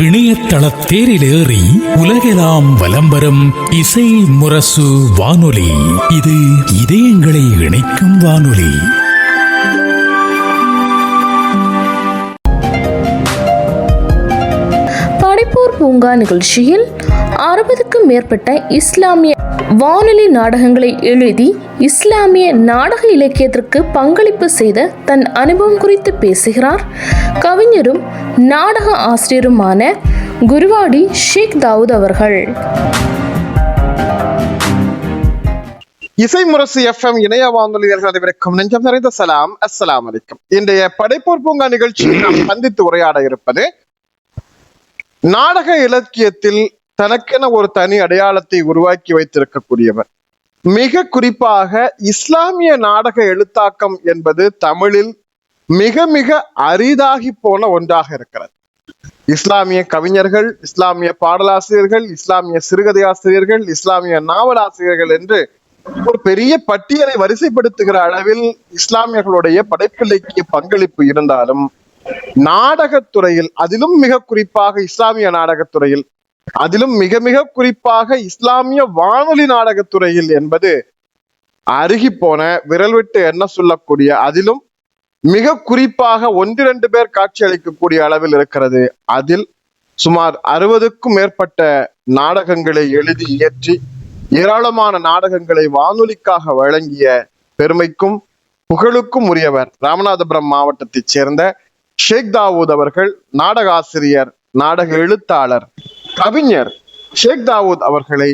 இணையதள தேரிலேறி உலகெல்லாம் வலம் வரும் இசை முரசு வானொலி. இது இதயங்களை இணைக்கும் வானொலி. படைப்போர் பூங்கா நிகழ்ச்சியில் 60க்கும் மேற்பட்ட இஸ்லாமிய வானொலி நாடகங்களை எழுதி இஸ்லாமிய நாடக இலக்கியத்திற்கு பங்களிப்பு செய்த தன் அனுபவம் குறித்து பேசுகிறார் கவிஞரும் நாடக ஆசிரியருமான குருவாடி ஷேக் தாவூத் அவர்கள். இசை முரசு எஃப்எம் இணைய வானொலி அனைவருக்கும் நெஞ்சம் நிறைந்த சலாம், அஸ்ஸலாமு அலைக்கும். இன்றைய படைப்போர் பூங்கா நிகழ்ச்சியில் நாம் சந்தித்து உரையாட இருப்பது நாடக இலக்கியத்தில் தனக்கென ஒரு தனி அடையாளத்தை உருவாக்கி வைத்திருக்கக்கூடியவர். மிக குறிப்பாக இஸ்லாமிய நாடக எழுத்தாக்கம் என்பது தமிழில் மிக மிக அரிதாகி போன ஒன்றாக இருக்கிறது. இஸ்லாமிய கவிஞர்கள், இஸ்லாமிய பாடலாசிரியர்கள், இஸ்லாமிய சிறுகதை ஆசிரியர்கள், இஸ்லாமிய நாவலாசிரியர்கள் என்று ஒரு பெரிய பட்டியலை வரிசைப்படுத்துகிற அளவில் இஸ்லாமியர்களுடைய படைப்பிலக்கிய பங்களிப்பு இருந்தாலும் நாடகத்துறையில், அதிலும் மிக குறிப்பாக இஸ்லாமிய நாடகத்துறையில், அதிலும் மிக மிக குறிப்பாக இஸ்லாமிய வானொலி நாடகத்துறையில் என்பது அருகி போன, விரல் விட்டு என்ன சொல்லக்கூடிய, அதிலும் மிக குறிப்பாக 1-2 பேர் காட்சி அளிக்கக்கூடிய அளவில் இருக்கிறது. அதில் சுமார் 60க்கும் மேற்பட்ட நாடகங்களை எழுதி இயற்றி ஏராளமான நாடகங்களை வானொலிக்காக வழங்கிய பெருமைக்கும் புகழுக்கும் உரியவர் ராமநாதபுரம் மாவட்டத்தைச் சேர்ந்த ஷேக் தாவூத் அவர்கள். நாடக ஆசிரியர், நாடக எழுத்தாளர், கவிஞர் ஷேக் தாவூத் அவர்களை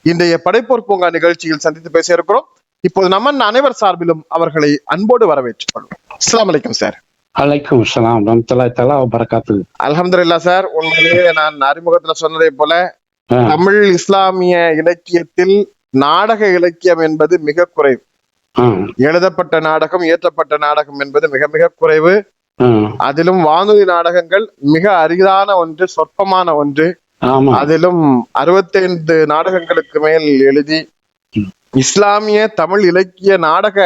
இன்றைய படைப்போர் பூங்கா நிகழ்ச்சியில் சந்தித்து பேச இருக்கிறோம். இப்போது நம்ம அனைவர் சார்பிலும் அவர்களை அன்போடு வரவேற்றுக் கொள்வோம். அஸ்ஸலாமு அலைக்கும் சார். அலைக்கும் ஸலாம் ரஹ்மத்துல்லாஹி தஆலா வ பரகாத்துஹு. அல்ஹம்துலில்லாஹ் சார். உண்மையிலேயே நான் அறிமுகத்துல சொன்னதை போல தமிழ் இஸ்லாமிய இலக்கியத்தில் நாடக இலக்கியம் என்பது மிக குறைவு. எழுதப்பட்ட நாடகம், இயற்றப்பட்ட நாடகம் என்பது மிக மிக குறைவு. அதிலும் வானொலி நாடகங்கள் மிக அரிதான ஒன்று, சொற்பமான ஒன்று. அதிலும் 65 நாடகங்களுக்கு மேல் எழுதி இஸ்லாமிய தமிழ் இலக்கிய நாடக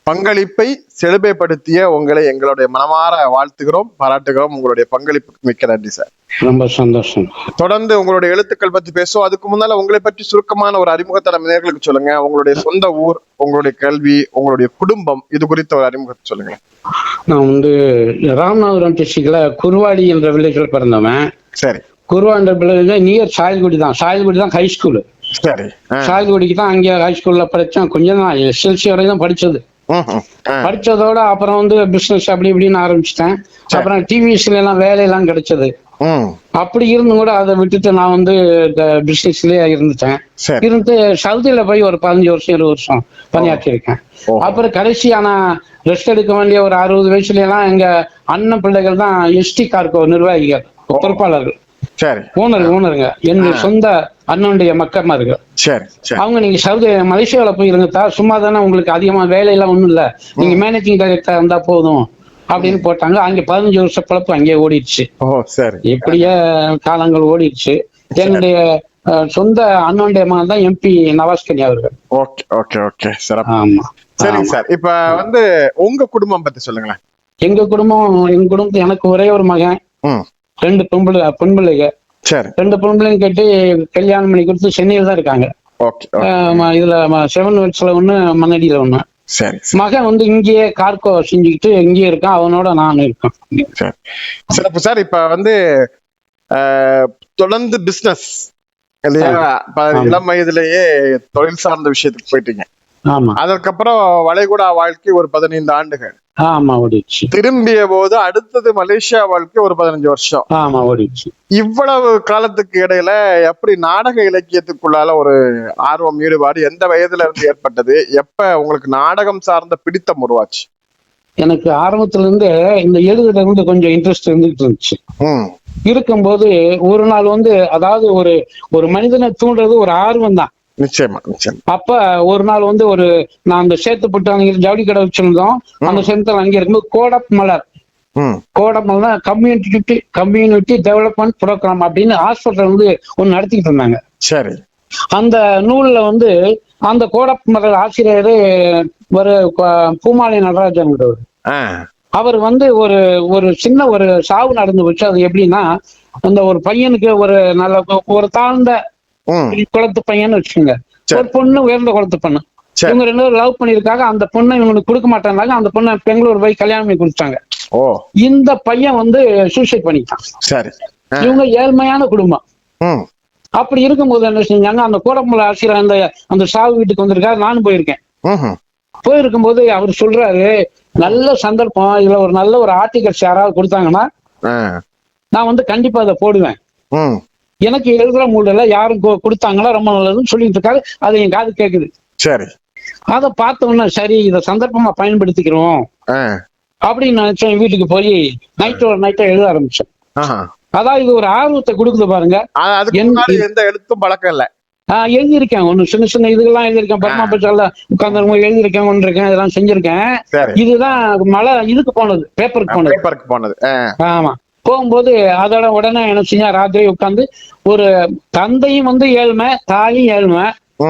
பங்களிப்பை செழுமைப்படுத்திய உங்களை எங்களுடைய மனமாற வாழ்த்துகிறோம், பாராட்டுகிறோம். உங்களுடைய பங்களிப்புக்கு மிக்க நன்றி சார். ரொம்ப சந்தோஷம். தொடர்ந்து உங்களுடைய எழுத்துக்கள் பத்தி பேசுவோம். அதுக்கு முன்னால உங்களை பற்றி சுருக்கமான ஒரு அறிமுகத்தை நம்ம நேயர்களுக்கு சொல்லுங்க. உங்களுடைய சொந்த ஊர், உங்களுடைய கல்வி, உங்களுடைய குடும்பம், இது குறித்த ஒரு அறிமுகத்தை சொல்லுங்க. நான் ராமநாதபுரம் டிஸ்ட்ரிக்ட்ல குருவாடி என்ற வில்லேஜில் பிறந்தவன். சரி. குருவாண்ட வில்லேஜ் நியர் சாயல்குடி தான். சாயல்குடி தான் ஹை ஸ்கூலு. சரி. சாயல்குடிக்கு தான் அங்கே ஹை ஸ்கூல்ல படித்தேன். கொஞ்சம் தான் எஸ்எல்சி வரை தான் படிச்சது. படிச்சதோட அப்புறம் பிசினஸ் அப்படி இப்படின்னு ஆரம்பிச்சிட்டேன். அப்புறம் டிவிஎஸ்ல எல்லாம் வேலையெல்லாம் கிடைச்சது. அப்படி இருந்தும் கூட அதை விட்டுட்டு நான் பிசினஸ்லயே இருந்துட்டேன். இருந்து சவுதியில போய் ஒரு 15 வருஷம் 20 வருஷம் பணியாற்றி இருக்கேன். அப்புறம் கடைசியான ரெஸ்ட் எடுக்க வேண்டிய ஒரு 60 வயசுல எல்லாம் எங்க அண்ணன் பிள்ளைகள் தான் எஸ்டி கார்கோ நிர்வாகிகள், பொறுப்பாளர்கள், ஓனருங்க, என்னுடைய சொந்த அண்ணனுடைய மக்கமார்கள். அவங்க நீங்க சவுதி மலேசியாவில போய் இருங்கத்தா, சும்மா தானே, உங்களுக்கு அதிகமா வேலையெல்லாம் ஒண்ணும் இல்ல, நீங்க மேனேஜிங் டைரக்டர் இருந்தா போதும் அப்படின்னு போட்டாங்க. அங்க 15 வருஷ பழப்பு அங்கேயே ஓடிடுச்சு. இப்படியே காலங்கள் ஓடிடுச்சு. என்னுடைய சொந்த அண்ணனுடைய மகன் தான் எம்பி நவாஸ் கனி அவர்கள். ஆமா. சரிங்க சார். இப்ப உங்க குடும்பம் பத்தி சொல்லுங்களேன். எங்க குடும்பம் எனக்கு ஒரே ஒரு மகன், 2 பெண் பிள்ளைங்க. 2 பெண் பிள்ளைங்க கேட்டு கல்யாணம் பண்ணி கொடுத்து சென்னையில தான் இருக்காங்க. இதுல 7 வயசுல ஒண்ணு, மண்ணடியில ஒண்ணு. மகன் இங்கேயே கார்கோ செஞ்சுக்கிட்டு இங்கேயே இருக்கான். அவனோட நான் இருக்கேன். சிறப்பு சார். இப்ப தொடர்ந்து பிசினஸ் இல்லையா, இளம் வயதிலேயே தொழில் சார்ந்த விஷயத்துக்கு போயிட்டீங்க. அதற்கப்புறம் வளைகுடா வாழ்க்கை ஒரு 15 ஆண்டுகள். திரும்பிய போது அடுத்தது மலேசியா வாழ்க்கை ஒரு 15 வருஷம். இவ்வளவு காலத்துக்கு இடையில எப்படி நாடக இலக்கியத்துக்குள்ளால ஒரு ஆர்வம், ஈடுபாடு எந்த வயதுல இருந்து ஏற்பட்டது? எப்ப உங்களுக்கு நாடகம் சார்ந்த பிடித்தம் உருவாச்சு? எனக்கு ஆரம்பத்துல இருந்து இந்த எழுதுல இருந்து கொஞ்சம் இன்ட்ரெஸ்ட் இருந்துட்டு இருந்துச்சு. இருக்கும்போது ஒரு நாள் அதாவது ஒரு மனிதனை தூண்டுறது ஒரு ஆர்வம் தான். நிச்சயமா. அப்ப ஒரு நாள் நான் அந்த சேத்துப்பட்டு ஜவுளி கடை வச்சிருந்தோம். அந்த சேத்துல அங்கே இருக்கும்போது கோடப் மலர் கம்யூனிட்டி டெவலப்மெண்ட் ப்ரோக்ராம் அப்படின்னு ஹாஸ்பிட்டல் ஒண்ணு நடத்திக்கிட்டு இருந்தாங்க. சரி. அந்த நூல்ல அந்த கோடப் மலர் ஆசிரியர் ஒரு பூமாலை நடராஜன். அவர் வந்து ஒரு ஒரு சின்ன ஒரு சாவு நடந்து போச்சு. அது எப்படின்னா, அந்த ஒரு பையனுக்கு ஒரு நல்ல ஒரு தாழ்ந்த குளத்து பையன்னு வச்சுக்கோங்க, ஒரு பொண்ணு உயர்ந்த குளத்து பொண்ணு, இவங்க 2 பேரும் லவ் பண்ணிருக்காங்க. அந்த பொண்ணை இவங்களுக்கு கொடுக்க மாட்டேன்னாங்க. அந்த பொண்ணை பெங்களூர் போய் கல்யாணம் பண்ணி கொடுத்தாங்க. இந்த பையன் வந்து சூசைட் பண்ணிட்டான். சரி, இவங்க ஏழ்மையான குடும்பம். அப்படி இருக்கும்போது என்ன செஞ்சாங்க, அந்த கோடமலை ஆசிரியர் அந்த சாவு வீட்டுக்கு வந்திருக்காரு. நானும் போயிருக்கேன். போயிருக்கும் போது அவர் சொல்றாரு, நல்ல சந்தர்ப்பம், இதுல ஒரு நல்ல ஒரு ஆர்டிகல்ஸ் யாராவது கொடுத்தாங்கன்னா நான் வந்து கண்டிப்பா அதை போடுவேன். எனக்கு எழுதுற மூடல, யாரும் கொடுத்தாங்களா ரொம்ப நல்லதுன்னு சொல்லிட்டு இருக்காரு. அது என் காது கேக்குது. சரி, அதை பார்த்தோம்னா சரி, இதை சந்தர்ப்பமா பயன்படுத்திக்கிறோம் அப்படின்னு நினைச்சேன். வீட்டுக்கு போய் நைட்டா எழுத ஆரம்பிச்சேன். அதான் இது ஒரு ஆர்வத்தை கொடுக்குது பாருங்க. எந்த எழுத்தும் பழக்கம் இல்ல. எழுதியிருக்கேன், ஒண்ணு சின்ன சின்ன இதுக்கெல்லாம் எழுதியிருக்கேன். பர்மா பச்சால உட்கார்ந்து எழுதியிருக்கேன், ஒன்றிருக்கேன், இதெல்லாம் செஞ்சிருக்கேன். இதுதான் மழை இதுக்கு போனது, பேப்பருக்கு போனது. ஆமா, போகும்போது அதோட உடனே என்ன செஞ்சா, ராத்திரி உட்கார்ந்து ஒரு தந்தையும் வந்து ஏழ்மை, தாயும் ஏழ்மை,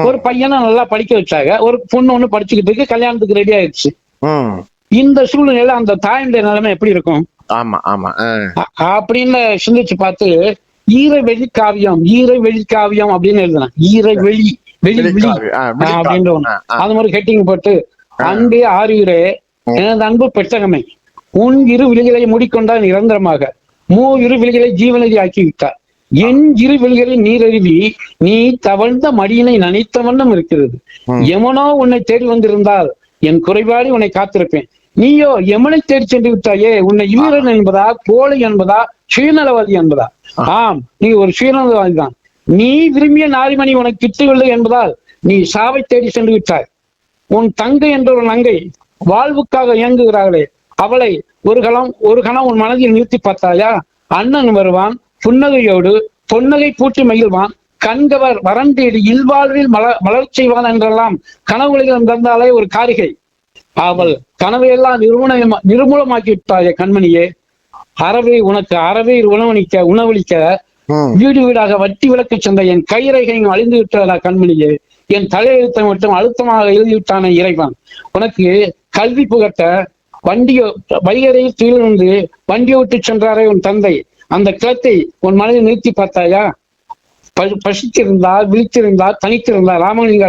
ஒரு பையனை நல்லா படிக்க வச்சாங்க. ஒரு பொண்ணு ஒண்ணு படிச்சுக்கிட்டு இருக்கு, கல்யாணத்துக்கு ரெடி ஆயிடுச்சு. இந்த சூழ்நிலையில அந்த தாயுடைய நிலைமை எப்படி இருக்கும்? ஆமா ஆமா அப்படின்னு சிந்திச்சு பார்த்து ஈரவெளி காவியம் அப்படின்னு எழுதுனேன். ஈரவெளி அப்படின்ற ஒண்ணு, அது மாதிரி ஹெட்டிங் போட்டு, அன்பே ஆறுயிரே எனது அன்பு பெட்டகமே, உன் இரு விழிகளை மூடிக்கொண்டால் நிரந்தரமாக, இரு விழிகளை ஜீவநதி ஆக்கி விட்டார், என் இரு விழிகளை நீரருவி நீ தவழ்ந்த மடியினை நனைத்த வண்ணம் இருக்கிறது. எவனோ உன்னை தேடி வந்திருந்தால் என் குறைபாடி உன்னை காத்திருப்பேன். நீயோ எமனை தேடி சென்று விட்டாயே. உன்னை வீரன் என்பதா, கோழை என்பதா, சுயநலவாதி என்பதா? ஆம், நீ ஒரு சுயநலவாதி தான். நீ விரும்பிய நாரிமணி உனக்கு கிட்டவில்லை என்பதால் நீ சாவை தேடி சென்று விட்டாய். உன் தங்கை என்ற ஒரு நங்கை வாழ்வுக்காக இயங்குகிறார்களே, அவளை ஒரு கணம் உன் மனதில் நிறுத்தி பார்த்தாயா? அண்ணன் வருவான் புன்னகையோடு, பொன்னகை பூட்டி மகிழ்வான், கண்கவர் வரந்தேடி இல்வாழ்வில் மலர் செய்வான் என்றெல்லாம் கனவுகளில் தந்தாலே ஒரு காரிகை. அவள் கனவையெல்லாம் நிர்மூலமாக்கி விட்டாய கண்மணியே. உனக்கு அறவே உணவளிக்க வீடு வீடாக வட்டி விளக்கு சென்ற என் கைரேகையும் அழிந்து விட்டதா கண்மணியே. என் தலையெழுத்தை மட்டும் அழுத்தமாக எழுதிவிட்டான இறைவன். உனக்கு கல்வி புகட்ட வைகரையில் துயிலிருந்து வண்டியை விட்டு சென்றாரே உன் தந்தை, அந்த கிளத்தை உன் மனதில் நிறுத்தி பார்த்தாயா? பசித்திருந்தார், விழித்திருந்தார், தனித்திருந்தார் ராமலிங்க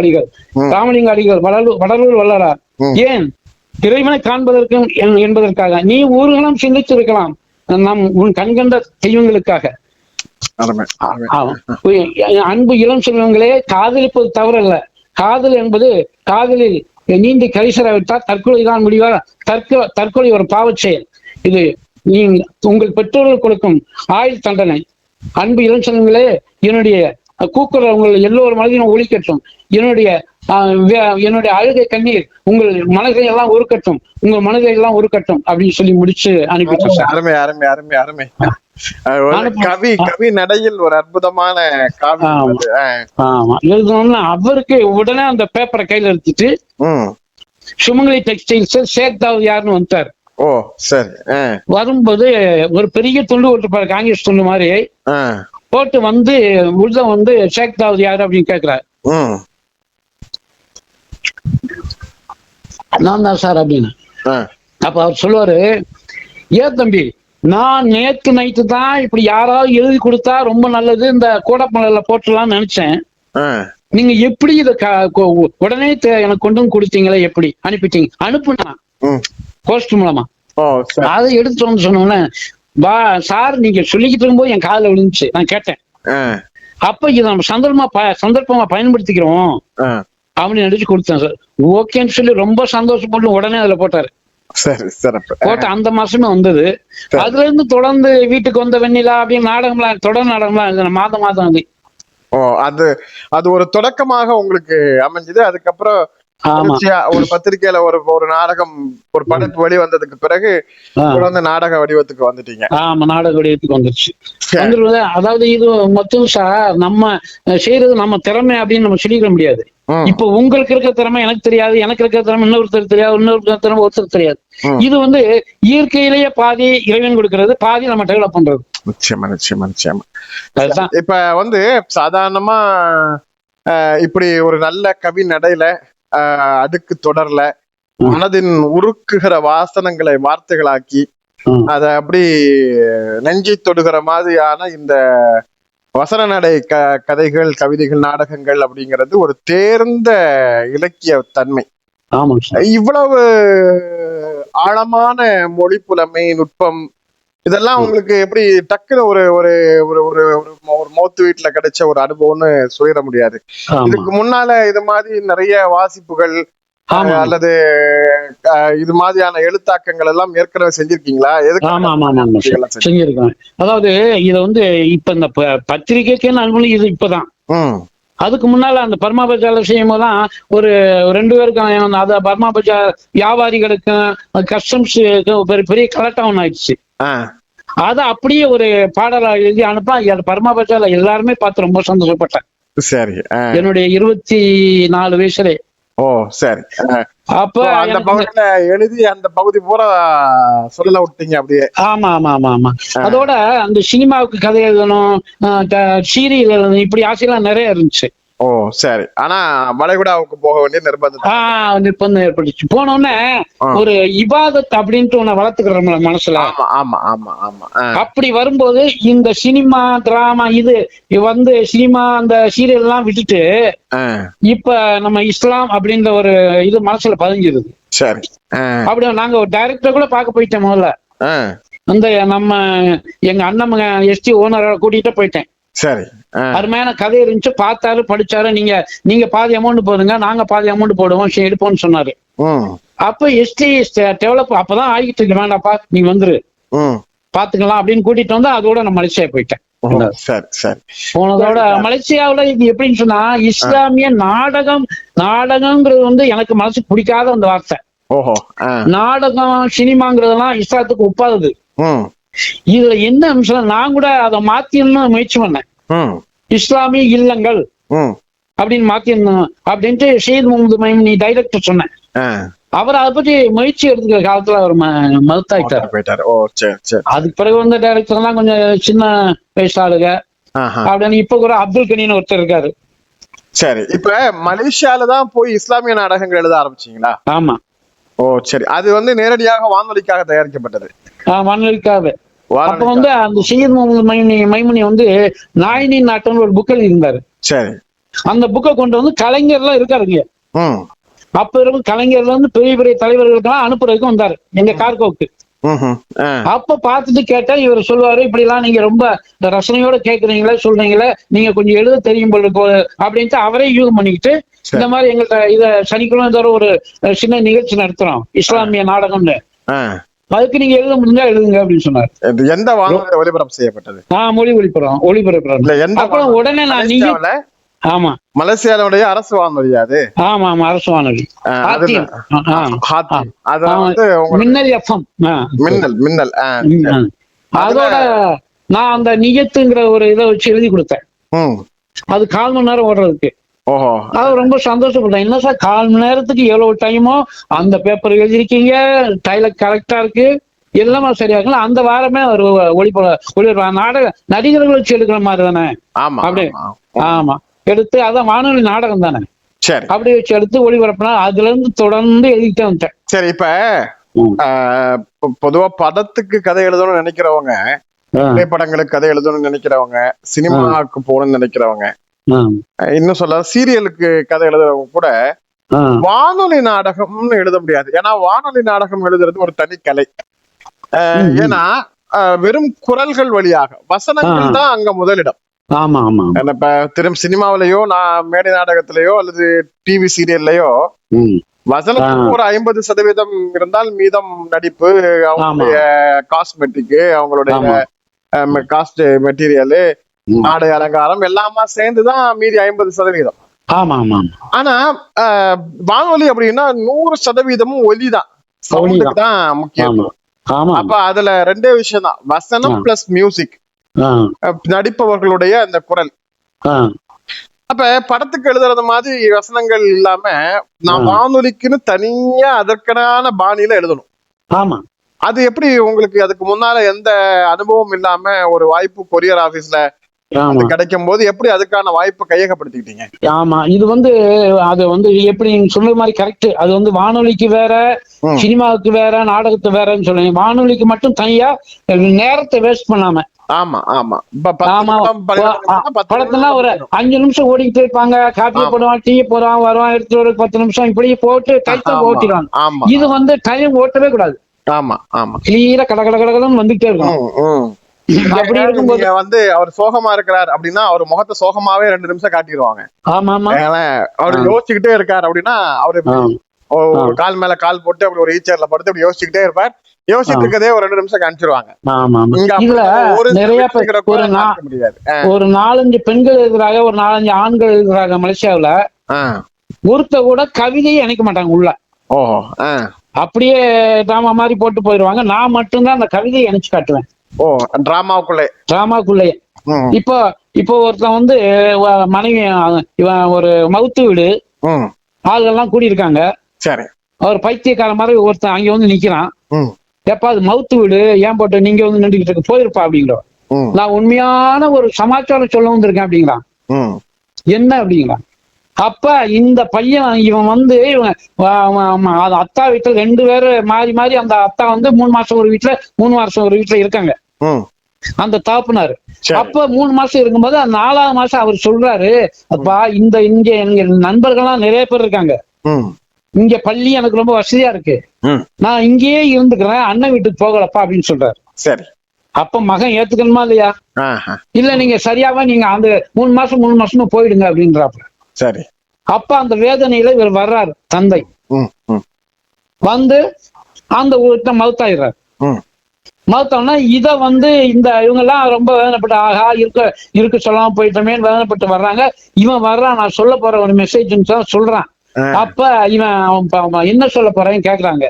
அடிகள் வடலூர் வல்லரார். ஏன் இறைவனை காண்பதற்கு என்பதற்காக. நீ ஊர்களும் சிந்தித்திருக்கலாம், உன் கண்கண்ட தெய்வங்களுக்காக. அன்பு இளம் செல்வங்களே, காதலிப்பது தவறல்ல. காதல் என்பது காதலில் நீண்டி கரிசராவிட்டால் தற்கொலைதான் முடிவா. தற்கொலை ஒரு பாவச் செயல். இது உங்கள் பெற்றோர்கள் கொடுக்கும் ஆயுள் தண்டனை. அன்பு இளம் செல்வங்களே, என்னுடைய கூக்குரல் உங்கள் எல்லோரும் மனதிலும் ஒலிக்கட்டும். என்னுடைய அழுகை கண்ணீர் உங்கள் மனதை எல்லாம் உருக்கட்டும், உங்கள் மனதை எல்லாம் உருக்கட்டும் அப்படின்னு சொல்லி முடிச்சு அனுப்பிட்டேன். அருமை அருமை அருமை அருமை. கவி நடையில் ஒரு அற்புதமான எழுதணும்னா அவருக்கு உடனே அந்த பேப்பரை கையில எடுத்துட்டு சுமங்கலி டெக்ஸ்டைல்ஸ் ஷேக் தாவூத் யாருன்னு வந்துட்டாரு. ஓ சரி. வரும்போது ஒரு பெரிய துண்டு போட்டுப்பாரு, காங்கிரஸ் துண்டு மாதிரி போட்டு வந்து உள்ள வந்து ஷேக் தாவூத் யாரு அப்படின்னு கேக்குறாரு. நான் தான் சார் அப்படின்னு. அப்ப அவர் சொல்லுவாரு, ஏன் தம்பி, நான் நேத்து நைட்டு தான் இப்படி யாராவது எழுதி கொடுத்தா ரொம்ப நல்லது, இந்த கோடப்பமலையில போட்டுலாம்னு நினைச்சேன். நீங்க எப்படி இத உடனே எனக்கு கொண்டு வந்து கொடுத்தீங்களே, எப்படி அனுப்பிட்டீங்க? அனுப்புனா போஸ்ட் மூலமா. அதை எடுத்துட்டு வந்து சொன்னோன்னே, சார் நீங்க சொல்லிக்கிட்டு இருக்கும்போது என் காதுல விழுந்துச்சு, நான் கேட்டேன். அப்ப இதை நம்ம சந்தர்ப்பமா பயன்படுத்திக்கிறோம் அப்படின்னு நினைச்சு கொடுத்தேன் சார். ஓகேன்னு சொல்லி ரொம்ப சந்தோஷப்பட்டு உடனே அதுல போட்டாரு. போட்டு அந்த மாசமே வந்தது. அதுல இருந்து தொடர்ந்து வீட்டுக்கு வந்த வெண்ணிலா அப்படின்னு நாடகம்லாம், தொடர் நாடகம்லாம் மாதம் வந்து. அது ஒரு தொடக்கமாக உங்களுக்கு அமைஞ்சது. அதுக்கப்புறம் ஒரு பத்திரிகையில ஒரு நாடகம், ஒரு படைப்பு வெளி வந்ததுக்கு பிறகு தொடர்ந்து நாடக வடிவத்துக்கு வந்துட்டீங்க. ஆமா, நாடக வடிவத்துக்கு வந்துருச்சு. அதாவது இது மொத்தம் சார், நம்ம செய்யறது நம்ம திறமை அப்படின்னு நம்ம சொல்லிக்க முடியாது. இப்ப உங்களுக்கு இருக்கிற திறமை எனக்கு தெரியாது, எனக்கு இருக்கிற திறமை இன்னொருத்தர் தெரியாது, இன்னொருத்தர் திறமை ஒருத்தர் தெரியாது. இது வந்து இயற்கையிலேயே பாதி இறைவன் கொடுக்கறது, பாதி நம்ம டெவலப் பண்றது. நிச்சயமா நிச்சயமா நிச்சயமா. இப்ப வந்து சாதாரணமா இப்படி ஒரு நல்ல கவி நடையில அடுக்கு தொடர்ல மனதின் உருக்குகிற வாசனங்களை வார்த்தைகளாக்கி அத அப்படி நெஞ்சை தொடுகிற மாதிரியான இந்த வசன நடை கதைகள், கவிதைகள், நாடகங்கள் அப்படிங்கிறது ஒரு தேர்ந்த இலக்கிய தன்மை. இவ்வளவு ஆழமான மொழி புலமை, நுட்பம் இதெல்லாம் உங்களுக்கு எப்படி டக்குன்னு ஒரு ஒரு ஒரு ஒரு ஒரு மௌத்து வீட்டுல கிடைச்ச ஒரு அனுபவம்னு சொல்லிட முடியாது. இதுக்கு முன்னால இது மாதிரி நிறைய வாசிப்புகள் அல்லது இது மாதிரியான எழுத்தாக்கங்கள் எல்லாம் ஏற்கனவே செஞ்சிருக்கீங்களா? செஞ்சிருக்கேன். அதாவது இத வந்து இப்ப இந்த பத்திரிகைக்கு அனுபவம் இது இப்பதான். அதுக்கு முன்னால அந்த பர்மா பஜார்ல செய்யும் போதுதான் ஒரு 2 பேருக்கும் அத பர்மா பஜார் வியாபாரிகளுக்கும் கஸ்டம்ஸுக்கும் பெரிய கலெக்டா ஒண்ணு ஆயிடுச்சு. அத அப்படியே ஒரு பாடலா எழுதி அனுப்ப பர்மா பஜார்ல எல்லாருமே பார்த்து ரொம்ப சந்தோஷப்பட்டேன். சரி. என்னுடைய 24 வயசுல. ஓ சரி. அப்ப அந்த பகுதியில எழுதி அந்த பகுதி பூரா சொல்ல விட்டீங்க அப்படியே. ஆமா ஆமா ஆமா ஆமா. அதோட அந்த சினிமாவுக்கு கதை எழுதணும், சீரியல் எழுதணும், இப்படி ஆசையெல்லாம் நிறைய இருந்துச்சு. ஓ சரி. ஆனா வளைகுடாவுக்கு போக வேண்டிய நிர்பந்தம் ஏற்பட்டுச்சு. போனோடனே ஒரு இபாதத் அப்படின்ட்டு ஒண்ணு வளர்த்துக்கிறோம்ல மனசுல. ஆமா ஆமா ஆமா. அப்படி வரும்போது இந்த சினிமா டிராமா இது வந்து சினிமா அந்த சீரியல் எல்லாம் விட்டுட்டு இப்ப நம்ம இஸ்லாம் அப்படின்ற ஒரு இது மனசுல பதிஞ்சிருது. சரி. அப்படி நாங்க ஒரு டைரக்டர் கூட பார்க்க போயிட்டேன். முதல்ல அந்த நம்ம எங்க அண்ணன் எஸ்டி ஓனரை கூட்டிட்டு போயிட்டேன். சரி. அருமையான கதை இருந்துச்சு. பார்த்தாரு, படிச்சாரு. நீங்க பாதி அமௌண்ட் போடுங்க, நாங்க பாதி அமௌண்ட் போடுவோம், எடுப்போம்னு சொன்னாரு. அப்ப எஸ்டி டெவலப் அப்பதான் ஆகிட்டு இருக்கு. வேண்டாப்பா நீ வந்துரு, பாத்துக்கலாம் அப்படின்னு கூட்டிட்டு வந்து அதோட நான் மலேசியா போயிட்டேன். போனதோட மலேசியாவுல இது எப்படின்னு சொன்னா, இஸ்லாமிய நாடகம்ங்கிறது வந்து எனக்கு மனசு பிடிக்காத அந்த வார்த்தை. நாடகம் சினிமாங்கிறதெல்லாம் இஸ்லாத்துக்கு ஒப்பாதது. இதுல என்ன அம்சம், நான் கூட அதை மாத்திடணும் முயற்சி பண்ணேன். இஸ்லாமிய இல்லங்கள் அப்படின்னு மாத்திடணும் அப்படின்ட்டு ஷேத் முகமது மைமூனி டைரக்டர் சொன்னேன். அவர் அதை பத்தி முயற்சி எடுத்துக்கிற காலத்துல அவர் மறுத்தாயிட்டாரு. அதுக்கு பிறகு வந்து டைரக்டர் எல்லாம் கொஞ்சம் சின்ன வயசாளுங்க அப்படின்னு. இப்ப கூட அப்துல் கனின்னு ஒருத்தர் இருக்காரு. சரி. இப்ப மலேசியால தான் போய் இஸ்லாமிய நாடகங்கள் எழுத ஆரம்பிச்சீங்களா? ஆமா. ஓ சரி. அது வந்து நேரடியாக வானொலிக்காக தயாரிக்கப்பட்டது. வானொலிக்காக. அப்ப வந்து அந்த ஷேத் முகமது மைமூனி வந்து நாயினின் நாட்டம்னு ஒரு புக் எழுதியிருந்தாரு. சரி. அந்த புக்கை கொண்டு வந்து கலைஞர்லாம் இருக்காருங்க. அப்ப இருக்கும் கலைஞர்ல இருந்து பெரிய பெரிய தலைவர்களுக்கெல்லாம் அனுப்புறதுக்கு வந்தாரு எங்க கார்கோவுக்கு. அப்ப பார்த்துட்டு கேட்டா இவர் சொல்லுவாரு, இப்படி எல்லாம் நீங்க ரொம்ப ரசனையோட கேக்குறீங்களே, சொல்றீங்களே, நீங்க கொஞ்சம் எழுத தெரியும் போல அப்படின்ட்டு அவரே யூஸ் பண்ணிக்கிட்டு இந்த மாதிரி எங்கள்கிட்ட இத சனிக்கிழமை தவிர ஒரு சின்ன நிகழ்ச்சி நடத்துறோம் இஸ்லாமிய நாடகம்னு, அதுக்கு நீங்க எழுத முடிஞ்சா எழுதுங்க அப்படின்னு சொன்னார். எந்த வானொலி ஒளிபரப்பு செய்யப்பட்டது? மொழி ஒளிபரப்பு. அப்புறம் உடனே நான் நீங்க ஆமா மலேசியாவுடைய அரசு வானொலி அது. ஆமா ஆமா அரசு வானொலி. மின்னல் எஃப்எம். மின்னல். அதோட நான் அந்த நியத்துங்கிற ஒரு இதை வச்சு எழுதி கொடுத்தேன். அது 1/4 மணி நேரம் ஓடுறதுக்கு. அது ரொம்ப சந்தோஷப்பட்டேன். என்ன சார் 1/4 மணி நேரத்துக்கு எவ்வளவு டைமோ அந்த பேப்பர் எழுதிருக்கீங்க, டைலர் கரெக்டா இருக்கு, எல்லாமே சரியா இருக்குல்ல. அந்த வாரமே ஒரு ஒளிபரப்பு நாடக நடிகர்கள் வச்சு எடுக்கிற மாதிரி தானே. அப்படி ஆமா எடுத்து அதான் வானொலி நாடகம் தானே. சரி. அப்படி வச்சு எடுத்து ஒளிபரப்புனா அதுல இருந்து தொடர்ந்து எழுதிட்டே வந்துட்டேன். சரி. இப்ப பொதுவா படத்துக்கு கதை எழுதணும்னு நினைக்கிறவங்க, திரைப்படங்களுக்கு கதை எழுதணும்னு நினைக்கிறவங்க, சினிமாவுக்கு போகணும்னு நினைக்கிறவங்க, இன்னும் சொல்ல சீரியலுக்கு கதை எழுதுறவங்க கூட வானொலி நாடகம்னு எழுத முடியாது. ஏன்னா வானொலி நாடகம் எழுதுறது ஒரு தனி கலை. ஏன்னா வெறும் குரல்கள் வழியாக வசனங்கள் தான் அங்க முதலிடம். இப்ப சினிமாவிலயோ மேடை நாடகத்திலயோ அல்லது டிவி சீரியல்லையோ வசனத்துக்கு ஒரு 50% இருந்தால் மீதம் நடிப்பு, அவங்களுடைய காஸ்மெட்டிக், அவங்களுடைய காஸ்ட் மெட்டீரியலு, ஆடை அலங்காரம் எல்லாமா சேர்ந்துதான் மீதி 50%. ஆனா வானொலி அப்படின்னா 100% ஒலிதான், சவுண்டுக்கு தான் முக்கியம். அப்ப அதுல 2 விஷயம் தான், வசனம் பிளஸ் மியூசிக், நடிப்பவர்களுடைய அந்த குரல். அப்ப படத்துக்கு எழுதுறது மாதிரி வசனங்கள் இல்லாம நான் வானொலிக்குன்னு தனியா அதற்கான பாணியில எழுதணும். அது எப்படி உங்களுக்கு அதுக்கு முன்னால எந்த அனுபவம் இல்லாம ஒரு வாய்ப்பு கொரியர் ஆபீஸ்ல ஆமா கிடைக்கும் போது எப்படி அதுக்கான வாய்ப்பை கையகப்படுத்திக்கிட்டீங்க? ஆமா இது அது எப்படி நீங்க சொன்ன மாதிரி கரெக்ட். அது வானொலிக்கு வேற, சினிமாவுக்கு வேற, நாடகத்துக்கு வேறன்னு சொல்லுங்க. வானொலிக்கு மட்டும் தனியா நேரத்தை வேஸ்ட் பண்ணாம. ஆமா ஆமா. ஆமா படத்துல ஒரு 5 நிமிஷம் ஓடிக்கிட்டு இருப்பாங்க. காஃபி போடுவான், டீ போடுவான், வருவான், எடுத்து ஒரு 10 நிமிஷம் இப்படி போட்டு டைத்தை ஓட்டிடுவாங்க. இது டைம் ஓட்டவே கூடாது. ஆமா ஆமா. கிளியரா கட கட கடன்னு வந்துட்டே இருக்கும். அப்படி இருக்கும்போது அவர் சோகமா இருக்கிறார் அப்படின்னா அவர் முகத்தை சோகமாவே 2 நிமிஷம் காட்டிடுவாங்க. ஆமா ஆமா. அவர் யோசிச்சுக்கிட்டே இருக்காரு அப்படின்னா அவரு கால் மேல கால் போட்டு அப்படி ஒரு ஈச்சர்ல படுத்து அப்படி யோசிச்சுக்கிட்டே இருப்பார். யோசிச்சுட்டு இருக்கதே ஒரு 2 நிமிஷம் காமிச்சிருவாங்க. இதுல நிறைய ஒரு 4-5 பெண்கள் இருக்கிறாங்க, ஒரு 4-5 ஆண்கள் இருக்கிறாங்க மலேசியாவுல. ஒருத்த கூட கவிதையை அணைக்க மாட்டாங்க உள்ள. அப்படியே டிராமா மாதிரி போட்டு போயிடுவாங்க. நான் மட்டும்தான் அந்த கவிதையை அணைச்சு காட்டுவேன். டிராமாக்குள்ளே. இப்போ ஒருத்தன் மனைவி இவன் ஒரு மவுத்து வீடு ஆள்கள்லாம் கூடி இருக்காங்க. சரி. அவர் பைத்தியக்கார மாதிரி ஒருத்தன் அங்க நிக்கிறான். எப்ப அது மவுத்து வீடு ஏன் போட்டு நீங்க நின்றுகிட்டு இருக்கு, போயிருப்பா அப்படிங்கிறோம். நான் உண்மையான ஒரு சமாச்சாரம் சொல்ல வந்திருக்கேன் அப்படிங்கிறான். என்ன அப்படிங்கிறான். அப்ப இந்த பையன் இவன் இவன் அத்தா வீட்டுல 2 பேரு மாறி மாறி அந்த அத்தா 3 மாசம் ஒரு வீட்டுல 3 மாசம் ஒரு வீட்டுல இருக்காங்க அந்த தாப்புனாரு. அப்ப 3 மாசம் இருக்கும்போது 4ஆவது மாசம் அவர் சொல்றாரு, அப்பா இங்க எங்க நண்பர்கள்லாம் நிறைய பேர் இருக்காங்க, இங்க பள்ளி எனக்கு ரொம்ப வசதியா இருக்கு, நான் இங்கேயே இருந்துக்கிறேன், அண்ணன் வீட்டுக்கு போகலப்பா அப்படின்னு சொல்றாரு. சரி. அப்ப மகன் ஏத்துக்கணுமா இல்லையா? இல்ல நீங்க சரியாவா நீங்க அந்த 3 மாசம் போயிடுங்க அப்படின்றாப்ல. சரி. அப்ப அந்த வேதனையில இவர் வர்றாரு தந்தை. அந்த ஊர்த்த மவுத்தாயிடுறாரு. மவுத்தோம்னா இத இந்த இவங்க எல்லாம் ரொம்ப வேதனைப்பட்டு ஆகா இருக்க சொல்லாம போயிட்டோமே வேதனைப்பட்டு வர்றாங்க. இவன் வர்றான், நான் சொல்ல போற ஒரு மெசேஜ் சொல்றான். அப்ப இவன் என்ன சொல்ல போறேன்னு கேக்குறாங்க.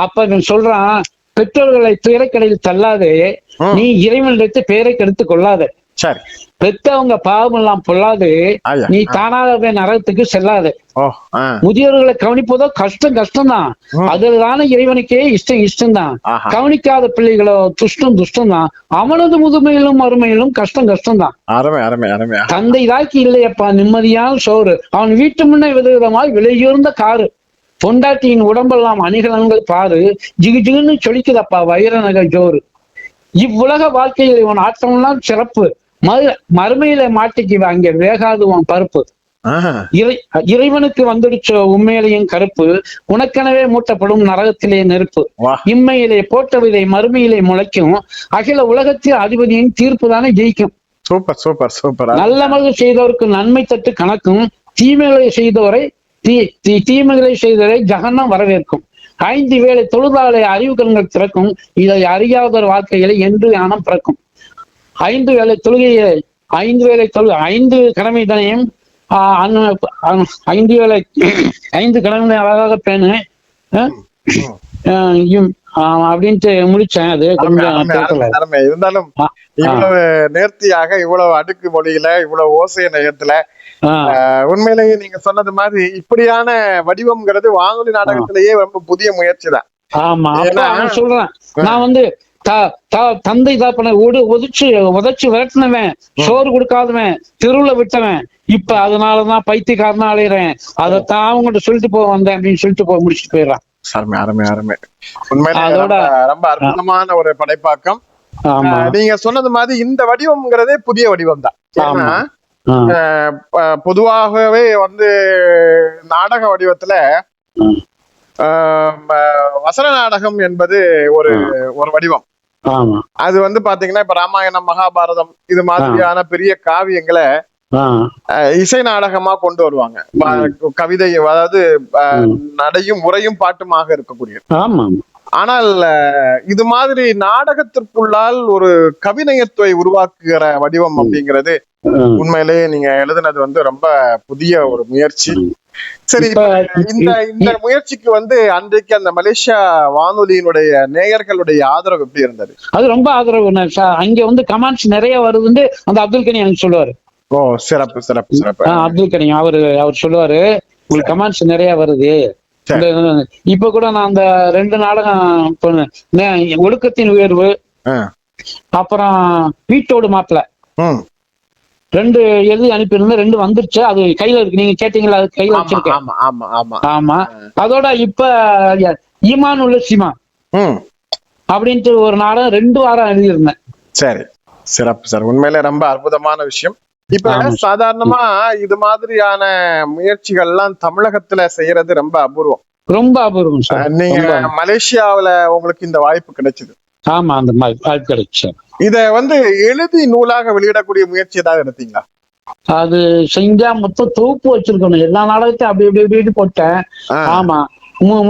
அப்ப இவன் சொல்றான், பெற்றோர்களை திரைக்கடையில் தள்ளாதே, நீ இறைவனிடத்து பேரை கெடுத்து கொள்ளாத, பெத்தவங்க பாவம் எல்லாம் பொல்லாது, நீ தானாகவே நரகத்துக்கு செல்லாது, முதியோர்களை கவனிப்பதோ கஷ்டம் தான், அதுதான இறைவனுக்கே இஷ்டம் தான், கவனிக்காத பிள்ளைகளோ துஷ்டம் தான், அவனது முதுமையிலும் அருமையிலும் கஷ்டம் தான். தந்தை தாக்கி இல்லையப்பா நிம்மதியான சோறு, அவன் வீட்டு முன்ன விதவிதமாய் விலையுயர்ந்த காரு, பொண்டாட்டியின் உடம்பெல்லாம் அணிகலன்கள் பாரு, ஜிகு ஜிகுன்னு சொலிக்குதப்பா வைர நகை ஜோறு, இவ்வுலக வாழ்க்கையில் இவன் ஆட்டம்லாம் சிறப்பு, மறுமையில மாட்டிக்கு அங்க வேகாதுவான் பருப்பு, இறைவனுக்கு வந்துடுச்சோ உண்மையிலேயும் கருப்பு, உனக்கெனவே மூட்டப்படும் நரகத்திலே நெருப்பு, இம்மையிலே போட்ட விதை மறுமையிலே முளைக்கும், அகில உலகத்தில் அதிபதியின் தீர்ப்பு தானே ஜெயிக்கும். Super super super. நல்ல செய்தவருக்கு நன்மை தட்டு கணக்கும், தீமைகளை செய்தவரை ஜகன்னம் வரவேற்கும், 5 வேளை தொழுதாலே அறிவு கண்கள் திறக்கும், இதை அறியாத வாழ்க்கையில என்று ஞானம் பிறக்கும், 5 வேளை தொழுகையை 5 கடமை தானையும் 5 கடமை அழகாக பேணு அப்படின்ட்டு முடிச்சேன். அது இருந்தாலும் இவ்வளவு நேர்த்தியாக, இவ்வளவு அடுக்கு மொழியில, இவ்வளவு ஓசைய நேயத்துல உண்மையிலேயே நீங்க சொன்னது மாதிரி இப்படியான வடிவம்ங்கிறது வானொலி நாடகத்திலேயே ரொம்ப புதிய முயற்சி தான். ஆமா, சொல்றேன். நான் தந்தை தாப்பனை உதச்சு விரட்டினவன், சோறு கொடுக்காதவன், தெருவுல விட்டவன், இப்ப அதனாலதான் பைத்தியக்காரனா அலையிறேன், அதைத்தான் அவங்ககிட்ட சொல்லிட்டு போக வந்தேன் அப்படின்னு சொல்லிட்டு முடிச்சுட்டு போயிடறான். அருமை. உண்மையில ரொம்ப அற்புதமான ஒரு படைப்பாக்கம். நீங்க சொன்னது மாதிரி இந்த வடிவம்ங்கிறதே புதிய வடிவம் தான். பொதுவாகவே நாடக வடிவத்துல வசன நாடகம் என்பது ஒரு வடிவம். அது பாத்தீங்கன்னா இப்ப ராமாயணம், மகாபாரதம் இது மாதிரியான பெரிய காவியங்களை இசை நாடகமா கொண்டு வருவாங்க. கவிதை, அதாவது நடையும் உரையும் பாட்டுமாக இருக்கக்கூடிய. ஆனால் இது மாதிரி நாடகத்திற்குள்ளால் ஒரு கவிநயத்துவை உருவாக்குகிற வடிவம் அப்படிங்கிறது உண்மையிலேயே நீங்க எழுதுனது ரொம்ப புதிய ஒரு முயற்சி. சரி, இந்த முயற்சிக்கு அன்றைக்கு அந்த மலேசியா வானொலியினுடைய நேயர்களுடைய ஆதரவு எப்படி இருந்தது? அது ரொம்ப ஆதரவு. அங்க கமெண்ட்ஸ் நிறைய வருதுன்னு அந்த அப்துல் கனி எனக்கு சொல்லுவாரு. ஓ, சிறப்பு சிறப்பு சிறப்பு. அப்துல் கனி அவர் சொல்லுவாரு, உங்களுக்கு கமெண்ட்ஸ் நிறைய வருது. இப்ப கூட நான் அந்த 2 நாடகம் பண்ணேன், ஒழுக்கத்தின் உயர்வு, அப்புறம் வீட்டோடு மாப்பிள்ள, 2 எழுதி அனுப்பியிருந்தேன், 2 வந்துருச்சு. அது கையில இருக்கு, நீங்க கேட்டீங்களா, அது கையில ஆமா வச்சிருக்கேன். ஆமா ஆமா ஆமா. ஆமா. அதோட இப்ப ஈமான் உள்ள சீமா அப்படின்ட்டு ஒரு நாடகம் 2 வாரம் எழுதியிருந்தேன். சரி, சிறப்பு சார். உண்மையிலே ரொம்ப அற்புதமான விஷயம். இப்ப ஆமா. சாதாரணமா இது மாதிரியான முயற்சிகள்லாம் தமிழகத்துல செய்யறது ரொம்ப அபூர்வம். ரொம்ப அபூர்வம் சார். நீங்க மலேசியாவுல உங்களுக்கு இந்த வாய்ப்பு கிடைச்சது. ஆமா, அந்த வாய்ப்பு கிடைச்சு. இத எழுதி நூலாக வெளியிடக்கூடிய முயற்சி ஏதாவது எடுத்தீங்களா? அது செஞ்சா மொத்தம் தொகுப்பு வச்சிருக்கணும். எல்லா நாடகத்தையும் அப்படி இப்படி இப்படி போட்டேன். ஆமா,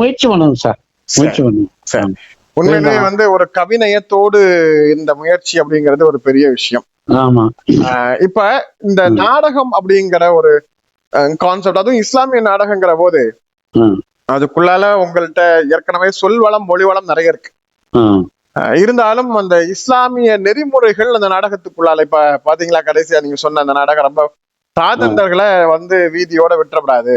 முயற்சி பண்ணணும் சார், முயற்சி பண்ணணும். உண்மையிலேயே ஒரு கவிநயத்தோடு இந்த முயற்சி அப்படிங்கிறது ஒரு பெரிய விஷயம். ஆமா. இப்ப இந்த நாடகம் அப்படிங்கிற ஒரு கான்செப்ட், அதுவும் இஸ்லாமிய நாடகங்கிற போது அதுக்குள்ளால உங்கள்கிட்ட ஏற்கனவே சொல் வளம் மொழி வளம் நிறைய இருக்கு. இருந்தாலும் அந்த இஸ்லாமிய நெறிமுறைகள் அந்த நாடகத்துக்குள்ளால, இப்ப பாத்தீங்களா கடைசியா நீங்க சொன்ன அந்த நாடகம் ரொம்ப சாதந்தர்களை வீதியோட விட்டுறப்படாது,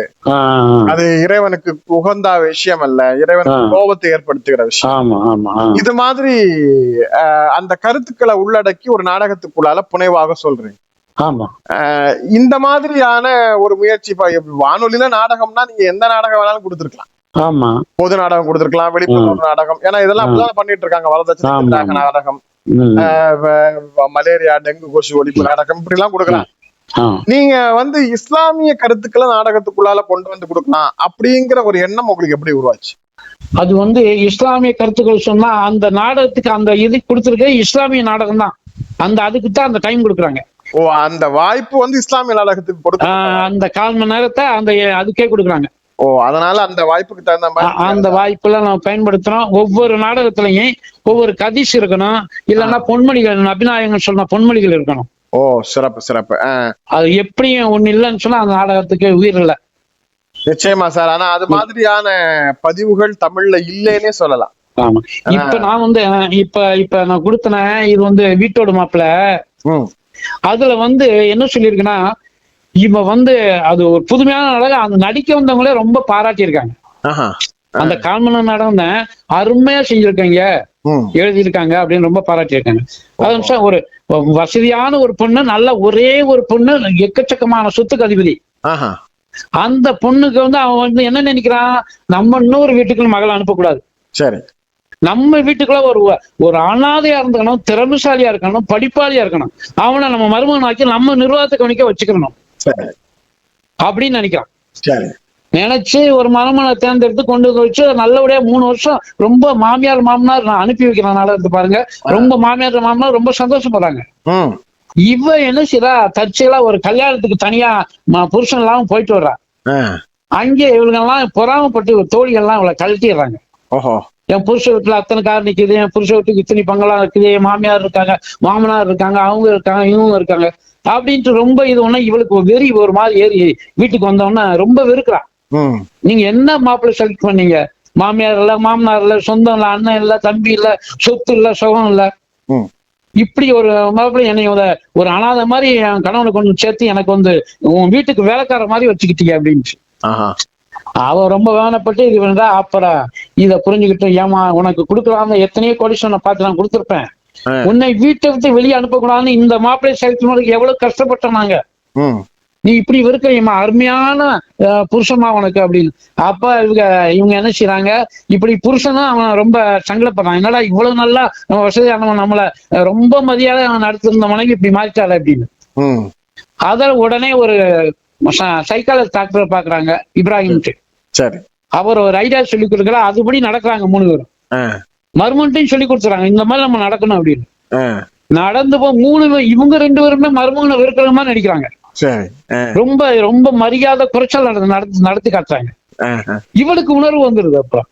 அது இறைவனுக்கு உகந்த விஷயம் அல்ல, இறைவனுக்கு கோபத்தை ஏற்படுத்துகிற விஷயம். இது மாதிரி அந்த கருத்துக்களை உள்ளடக்கி ஒரு நாடகத்துக்குள்ளால புனைவாக சொல்றீங்க. இந்த மாதிரியான ஒரு முயற்சி, வானொலியில நாடகம்னா நீங்க எந்த நாடகம் வேணாலும் கொடுத்துருக்கலாம். பொது நாடகம் கொடுத்துருக்கலாம், விழிப்புணர்வு நாடகம், ஏன்னா இதெல்லாம் அப்படிதான் பண்ணிட்டு இருக்காங்க. வரதட்சணை நாடகம், மலேரியா டெங்கு கொசு ஒழிப்பு நாடகம், இப்படி எல்லாம் கொடுக்கலாம். நீங்க இஸ்லாமிய கருத்துக்களை நாடகத்துக்குள்ளால கொண்டு வந்து கொடுக்கலாம் அப்படிங்கிற ஒரு எண்ணம் உங்களுக்கு எப்படி உருவாச்சு? அது இஸ்லாமிய கருத்துக்கள் சொன்னா அந்த நாடகத்துக்கு அந்த இது கொடுத்துருக்க இஸ்லாமிய நாடகம் தான். அதுக்கு தான் அந்த டைம் கொடுக்குறாங்க. ஓ, அந்த வாய்ப்பு இஸ்லாமிய நாடகத்துக்கு கொடுக்க அந்த 1/4 மணி நேரத்தை அதுக்கே கொடுக்குறாங்க. ஓ, அதனால அந்த வாய்ப்புக்கு தகுந்த மாதிரி அந்த வாய்ப்பெல்லாம் நம்ம பயன்படுத்துறோம். ஒவ்வொரு நாடகத்திலையும் ஒவ்வொரு கதிஷ் இருக்கணும், இல்லைன்னா பொன்மொழிகள், அபிநாயகங்கள் சொன்ன பொன்மொழிகள் இருக்கணும். ஓ, சிறப்பு சிறப்பு. அது எப்படியும் ஒண்ணு இல்லைன்னு சொன்னா அந்த நாடகத்துக்கு உயிர் இல்லை. நிச்சயமா சார். ஆனா அது மாதிரியான பதிவுகள் தமிழ்ல இல்லைன்னே சொல்லலாம். ஆமா. இப்ப நான் இப்ப நான் கொடுத்தனேன், இது வீட்டோட மாப்பிள்ள. அதுல என்ன சொல்லியிருக்குன்னா, இவன் அது ஒரு புதுமையான நாடகம். அந்த நடிக்க வந்தவங்களே ரொம்ப பாராட்டி இருக்காங்க. அந்த 1/4 மணி நேரம் நாடகம் தான் அருமையா செஞ்சிருக்காங்க, எழுதியிருக்காங்க அப்படின்னு ரொம்ப பாராட்டி இருக்காங்க. அது ஒரு வசதியான ஒரு பொண்ணு, நல்ல ஒரே ஒரு பொண்ணு, எக்கச்சக்கமான சொத்துக்கு அதிபதி. அந்த பொண்ணுக்கு அவன் என்ன நினைக்கிறான், நம்ம இன்னொரு வீட்டுக்குள்ள மகளை அனுப்பக்கூடாது, சரி, நம்ம வீட்டுக்குள்ள ஒரு அனாதையா இருந்துக்கணும், திறமைசாலியா இருக்கணும், படிப்பாளியா இருக்கணும், அவனை நம்ம மருமகனாக்கி நம்ம நிர்வாகத்தை கவனிக்க வச்சுக்கணும் அப்படின்னு நினைக்கிறான். நினைச்சு ஒரு மருமகனை தேர்ந்தெடுத்து கொண்டு வச்சு நல்லபடியா 3 வருஷம் ரொம்ப மாமியார் மாமனார் நான் அனுப்பி வைக்கிறேன் நாடகத்தை பாருங்க. ரொம்ப மாமியார் மாமனார் ரொம்ப சந்தோஷப்படுறாங்க. இவ என்ன செய்யறா, தற்செயலா ஒரு கல்யாணத்துக்கு தனியா புருஷன் எல்லாம் போயிட்டு வர்றா. அங்கே இவங்கெல்லாம் பொறாமப்பட்டு தோழிகள்லாம் இவளை கழட்டிடுறாங்க. என் புருஷ வீட்டுல அத்தனை கார் நிக்குது, என் புருஷ வீட்டுக்கு இத்தனை பங்களா இருக்குது, என் மாமியார் இருக்காங்க, மாமனார் இருக்காங்க, அவங்க இருக்காங்க, இவங்க இருக்காங்க அப்படின்ட்டு ரொம்ப இது ஒண்ணு இவளுக்கு வெறி ஒரு மாதிரி ஏறி வீட்டுக்கு வந்தோன்னா ரொம்ப வெறுக்கிறான். நீங்க என்ன மாப்பிள்ளை செலக்ட் பண்ணீங்க, மாமியார் இல்ல, மாமனார் இல்ல, சொந்தம் இல்ல, அண்ணன் இல்ல, தம்பி இல்ல, சொத்து இல்ல, சுகம் இல்ல, இப்படி ஒரு மாப்பிள்ளை என்னை ஒரு அனாதை மாதிரி என் கணவனை கொண்டு சேர்த்து எனக்கு உன் வீட்டுக்கு வேலைக்கார மாதிரி வச்சுக்கிட்டீங்க அப்படின்ட்டு அவ ரொம்ப வேதனைப்பட்டு இது வேண்டா. அப்புறம் இத புரிஞ்சுக்கிட்டு, ஏமா உனக்கு கொடுக்கலாம எத்தனையோ கோடிஷனை பார்த்து நான் கொடுத்துருப்பேன், உன்னை வீட்டை விட்டு வெளியே அனுப்பக்கூடாதுன்னு இந்த மாப்பிள்ளை செலக்ட் பண்ணதுக்கு எவ்வளவு கஷ்டப்பட்டோம் நாங்க, நீ இப்படி இருக்கிறீமா, அருமையான புருஷமா உனக்கு அப்படின்னு. அப்ப இவங்க என்ன செய்யறாங்க, இப்படி புருஷனும் அவன் ரொம்ப சங்கடப்படுறான், என்னடா இவ்வளவு நல்லா நம்ம வசதியானவன் நம்மள ரொம்ப மரியாதை அவன் நடத்திருந்த மனைவி இப்படி மாறிட்டாள் அப்படின்னு. அத உடனே ஒரு சைக்காலஜி டாக்டரை பாக்குறாங்க, இப்ராஹிம்ட்டு. சரி, அவர் ஒரு ஐடியா சொல்லி கொடுக்குற, அதுபடி நடக்கிறாங்க 3 பேரும். மருமகன்ட்டையும் சொல்லி கொடுத்துறாங்க, இந்த மாதிரி நம்ம நடக்கணும் அப்படின்னு. நடந்து போ 3 இவங்க 2 பேருமே மருமகனை வெறுக்கிற மாதிரி நடிக்கிறாங்க. ரொம்ப ரொம்ப மரியாதை குறைச்சல் நடத்தி காட்டுறாங்க. இவளுக்கு உணர்வு வந்துருது. அப்புறம்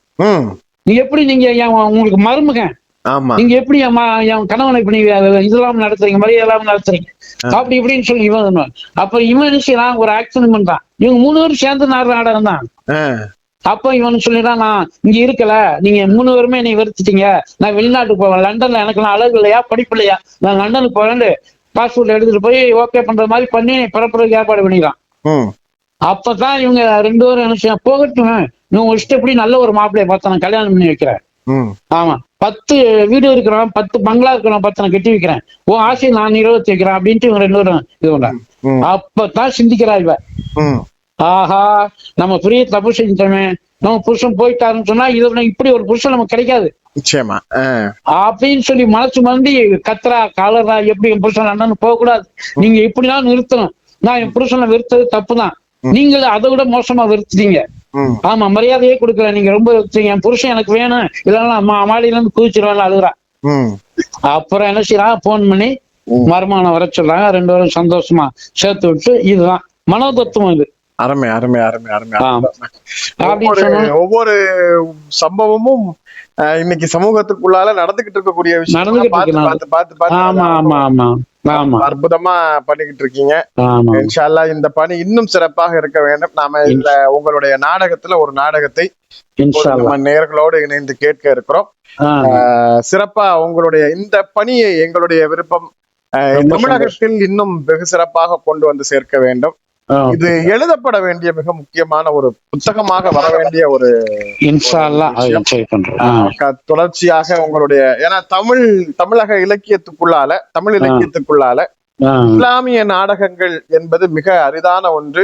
நீ எப்படி நீங்க உங்களுக்கு மருமகன், நீங்க எப்படி என் கணவனை இப்படி இதெல்லாம் நடத்துறீங்க, மரியாதை எல்லாம் நடத்துறீங்க அப்படி இப்படின்னு சொல்லி இவன். அப்ப இவன் என்ன செய்யறான், ஒரு ஆக்ஷன் பண்றான். இவங்க 3 பேரும் சேர்ந்து நாடகம் தான். அப்ப இவனு சொல்லிடான், நான் இங்க இருக்கல, நீங்க 3 பேருமே நீ வெறுத்துட்டீங்க, நான் வெளிநாட்டுக்கு போவேன், லண்டன்ல எனக்கு அழகு இல்லையா, படிப்பு இல்லையா, நான் லண்டனுக்கு போவேன், பாஸ்போர்ட் எடுத்துட்டு போய் ஓகே பண்ற மாதிரி பண்ணி பிறப்புறதுக்கு ஏற்பாடு பண்ணிக்கிறான். அப்பதான் இவங்க 2 பேரும் என்ன செய்ய, போகட்டும், நீ இஷ்டப்படி நல்ல ஒரு மாப்பிள்ளைய பார்த்தா நான் கல்யாணம் பண்ணி வைக்கிறேன், ஆமா 10 வீடு இருக்கிறோம், 10 பங்களா இருக்கிறோம், 10 நான் கட்டி வைக்கிறேன், உன் ஆசையை நான் நிறைவேற்றி வைக்கிறேன் அப்படின்ட்டு இவங்க 2 பேரும் இது பண்றாங்க. அப்பதான் சிந்திக்கிறா இவ, ஆஹா நம்ம பெரிய தப்பு செஞ்சிட்டோமே, நம்ம புருஷன் போயிட்டாருன்னு சொன்னா இதை இப்படி ஒரு புருஷன் நமக்கு கிடைக்காது நிச்சயமா அப்படின்னு சொல்லி மனசு மறந்து கத்துறா காலரா, எப்படி என் புருஷன் அண்ணன் போக கூடாது, நீங்க இப்படிதான் நிறுத்தணும், நான் என் புருஷனை வெறுத்தது தப்புதான், நீங்களும் அதை விட மோசமா வெறுத்துட்டீங்க, ஆமா மரியாதையே கொடுக்கல, நீங்க ரொம்ப வெறுத்தீங்க, என் புருஷன் எனக்கு வேணும், இல்லைன்னா மாடியில இருந்து குதிச்சிருவாங்க அழுகுறா. அப்புறம் என்ன செய்யறான், போன் பண்ணி மருமானம் வர சொல்றாங்க, 2 பேரும் சந்தோஷமா சேர்த்து விட்டு, இதுதான் மனோதத்துவம் இது. அருமை அருமை அருமை அருமை. ஒவ்வொரு சம்பவமும் இன்னைக்கு சமூகத்துக்குள்ளால நடந்துகிட்டு இருக்கக்கூடிய விஷயம் அற்புதமா பண்ணிக்கிட்டு இருக்கீங்க. இன்ஷா அல்லாஹ் இந்த பணி இன்னும் சிறப்பாக இருக்க வேண்டும். நாம இந்த உங்களுடைய நாடகத்துல ஒரு நாடகத்தை நம்ம நேயர்களோடு இணைந்து கேட்க இருக்கிறோம். சிறப்பா உங்களுடைய இந்த பணியை எங்களுடைய விருப்பம் தமிழகத்தில் இன்னும் வெகு சிறப்பாக கொண்டு வந்து சேர்க்க வேண்டும். இது எழுதப்பட வேண்டிய மிக முக்கியமான ஒரு புத்தகமாக வர வேண்டிய ஒரு தொடர்ச்சியாக உங்களுடைய, ஏன்னா தமிழக இலக்கியத்துக்குள்ளால, தமிழ் இலக்கியத்துக்குள்ளால இஸ்லாமிய நாடகங்கள் என்பது மிக அரிதான ஒன்று.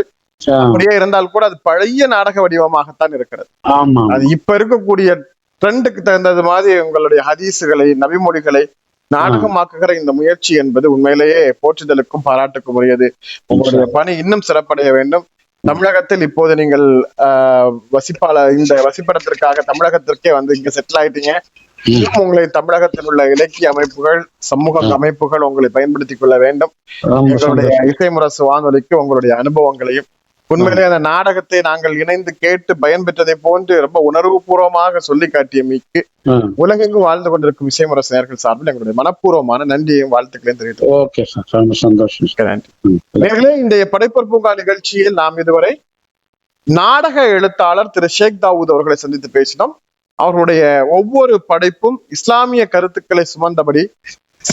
அப்படியே இருந்தால் கூட அது பழைய நாடக வடிவமாகத்தான் இருக்கிறது. அது இப்ப இருக்கக்கூடிய ட்ரெண்டுக்கு தகுந்தது மாதிரி உங்களுடைய ஹதீசுகளை, நபிமொழிகளை நாடகமாக்குகிற இந்த முயற்சி என்பது உண்மையிலேயே போற்றுதலுக்கும் பாராட்டுக்கும் உரியது. உங்களுடைய பணி இன்னும் சிறப்படைய வேண்டும். தமிழகத்தில் இப்போது நீங்கள் இந்த வசிப்பிடத்திற்காக தமிழகத்திற்கே வந்து இங்க செட்டில் ஆயிட்டீங்க. உங்களை தமிழகத்தில் உள்ள இலக்கிய அமைப்புகள், சமூக அமைப்புகள் உங்களை பயன்படுத்திக் கொள்ள வேண்டும். எங்களுடைய இசை முரசு வானொலிக்கு உங்களுடைய அனுபவங்களையும், உண்மையிலே அந்த நாடகத்தை நாங்கள் இணைந்து கேட்டு பயன்பெற்றதை போன்று ரொம்ப உணர்வு பூர்வமாக சொல்லி காட்டியமைக்கு உலகெங்கும் வாழ்ந்து கொண்டிருக்கும் இசை முரசு நேயர்கள் சார்பில் எங்களுடைய மனப்பூர்வமான நன்றியையும் வாழ்த்துக்களையும் தெரிவித்துள்ளோம். நேயர்களே, இந்த படைப்பர் பூங்கா நிகழ்ச்சியில் நாம் இதுவரை நாடக எழுத்தாளர் திரு ஷேக் தாவூத் அவர்களை சந்தித்து பேசினோம். அவர்களுடைய ஒவ்வொரு படைப்பும் இஸ்லாமிய கருத்துக்களை சுமந்தபடி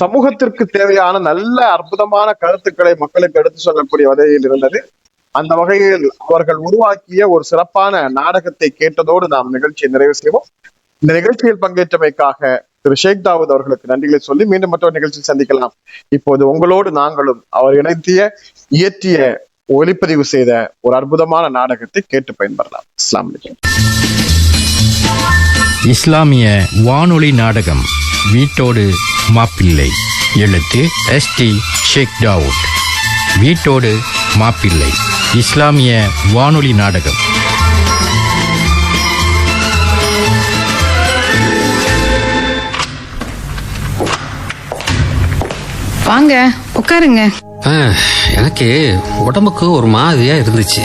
சமூகத்திற்கு தேவையான நல்ல அற்புதமான கருத்துக்களை மக்களுக்கு எடுத்து சொல்லக்கூடிய வகையில் இருந்தது. அந்த வகையில் அவர்கள் உருவாக்கிய ஒரு சிறப்பான நாடகத்தை கேட்டதோடு நாம் நிகழ்ச்சியை நிறைவு செய்வோம். இந்த நிகழ்ச்சியில் பங்கேற்றமைக்காக திரு ஷேக் தாவூத் அவர்களுக்கு நன்றிகளை சொல்லி மீண்டும் மற்றொரு நிகழ்ச்சியில் சந்திக்கலாம். இப்போது உங்களோடு நாங்களும் அவர் இயற்றிய ஒளிப்பதிவு செய்த ஒரு அற்புதமான நாடகத்தை கேட்டு பயன்பெறலாம். அஸ்ஸலாமு அலைக்கும். இஸ்லாமிய வானொலி நாடகம் வீட்டோடு மாப்பிள்ளை. எழுத்து ST ஷேக் தாவூத். வீட்டோடு மாப்பிள்ளை இஸ்லாமிய வானொலி நாடகம். வாங்க உட்காருங்க. எனக்கு உடம்புக்கு ஒரு மாதிரியா இருந்துச்சு,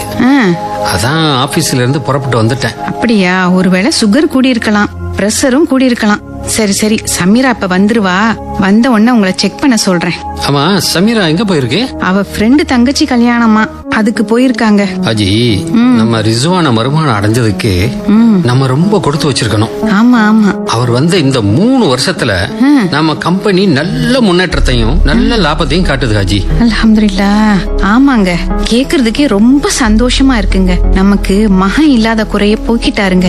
அதான் ஆபீஸ்ல இருந்து புறப்பட்டு வந்துட்டேன். அப்படியா? ஒருவேளை சுகர் கூடி இருக்கலாம், பிரஷரும் கூடி இருக்கலாம். சரி சரி, சமீரா இப்ப வந்துருவா, வந்த உடனே உங்களை செக் பண்ண சொல்றேன். ஆமா, சமீரா எங்க போயிருக்கு? அவ ஃப்ரெண்டு தங்கச்சி கல்யாணமா, அதுக்கு போயிருக்காங்க. அஜி, நம்ம ரிசுவான மருமானம் அடைஞ்சதுக்கு நம்ம ரொம்ப கொடுத்து வச்சிருக்கணும். ஆமா ஆமா, அவர் வந்த இந்த 3 வருஷத்துல நம்ம கம்பெனி நல்ல முன்னேற்றத்தையும் நல்ல லாபத்தையும் காட்டுது அஜி. அல்ஹம்துலில்லாஹ். ஆமாங்க, கேக்குறதுக்கே ரொம்ப சந்தோஷமா இருக்குங்க. நமக்கு மகன் இல்லாத குறைய போக்கிட்டாருங்க.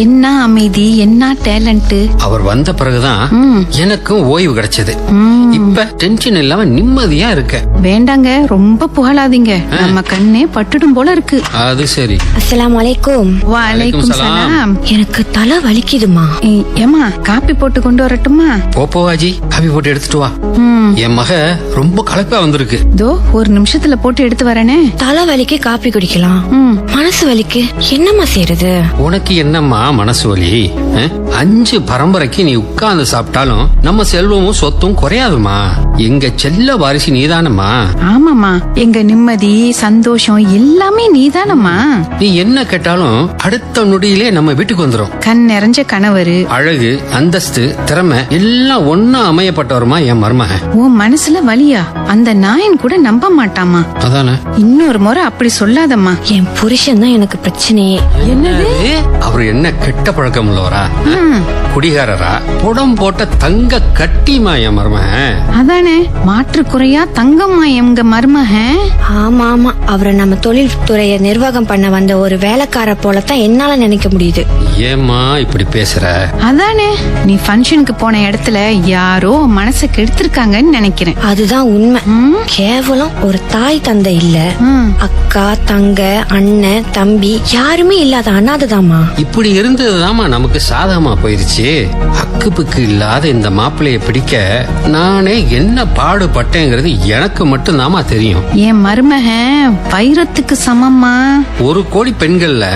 என்ன அமைதி, என்ன டேலண்ட். அவர் வந்த பிறகுதான் எனக்கும் ஓய்வு கிடைச்சது. இப்ப டென்ஷன் இல்லாம நிம்மதியா இருக்க. வேண்டாங்க, ரொம்ப புகழாதீங்க, நம்ம கண்ணே பட்டுடும் போல இருக்கு. அது சரி. அஸ்ஸலாமு அலைக்கும். வலைக்கும் சலாம். எனக்கு தலை வலிக்குதுமா. ஏமா காப்பி போட்டு கொண்டு வரட்டுமா? போ அஜி, காப்பி போட்டு எடுத்துட்டு வா. என் மக ரொம்ப கலப்பா வந்திருக்கு. தோ ஒரு நிமிஷத்துல போட்டு எடுத்து வரேனே. தலை வலிக்கு காப்பி குடிக்கலாம், மனசு வலிக்கு என்னம்மா செய்யறது? உனக்கு என்னம்மா மனசு வலி? 5 பரம்பரைக்கு நீ உட்கார்ந்து சாப்பிட்டாலும் நம்ம செல்வமும் சொத்தும் குறையாதுமா. எங்க செல்ல வாரிசு நீதானம்மா. ஆமாமா, எங்க நிம்மதி சந்தோஷம் எல்லாமே நீதானம்மா. நீ என்ன கேட்டாலும் அடுத்த நொடியிலே நம்ம வீட்டுக்கு வந்துரும். கண் நிறைஞ்ச கணவரு, அழகு, அந்தஸ்து, திறமை எல்லாம் ஒன்னா அமையப்பட்டவருமா என் மருமகன். உன் மனசுல வலியா? அந்த நாயன் கூட நம்ப மாட்டாமா. அதானே? இன்னொரு முறை அப்படி சொல்லாதம்மா. என் புருஷன் தான் எனக்கு பிரச்சனையே. என்னது? அவரு என்ன கெட்ட பழக்கம் உள்ளவரா? குடிகாரரா புடம் போட்ட தங்க கட்டிமா என் மருமகன். அதானே மாற்று குறையா தங்கம்மா எங்க மருமகன். ஆமா ஆமா, அவரை நம்ம தொழில் துறையை நிர்வாகம் பண்ண வந்த ஒரு வேலைக்கார போலத்தான் என்னால நினைக்க முடியுது. ஏம்மா இப்படி பேசுற? அதானே நீ ஃபங்க்ஷனுக்கு போன இடத்துல யாரோ மனசை கெடுத்திருக்காங்கன்னு நினைக்கிறேன். அதுதான் உண்மை. கேவலம் ஒரு தாய் தந்தை இல்ல, அக்கா தங்க அண்ணன் தம்பி யாருமே இல்லாத அனாதைதாமா. இப்படி இருந்ததுதாமா நமக்கு சாதகமா போயிருச்சு. அக்கு புக்கு இல்லாத இந்த மாப்பிள்ளைய பிடிக்க நானே என்ன பாடுபட்டேங்கிறது எனக்கு மட்டும் தாமா தெரியும். என் மருமகன் வைரத்துக்கு சமம்மா. 1 கோடி பெண்கள்ல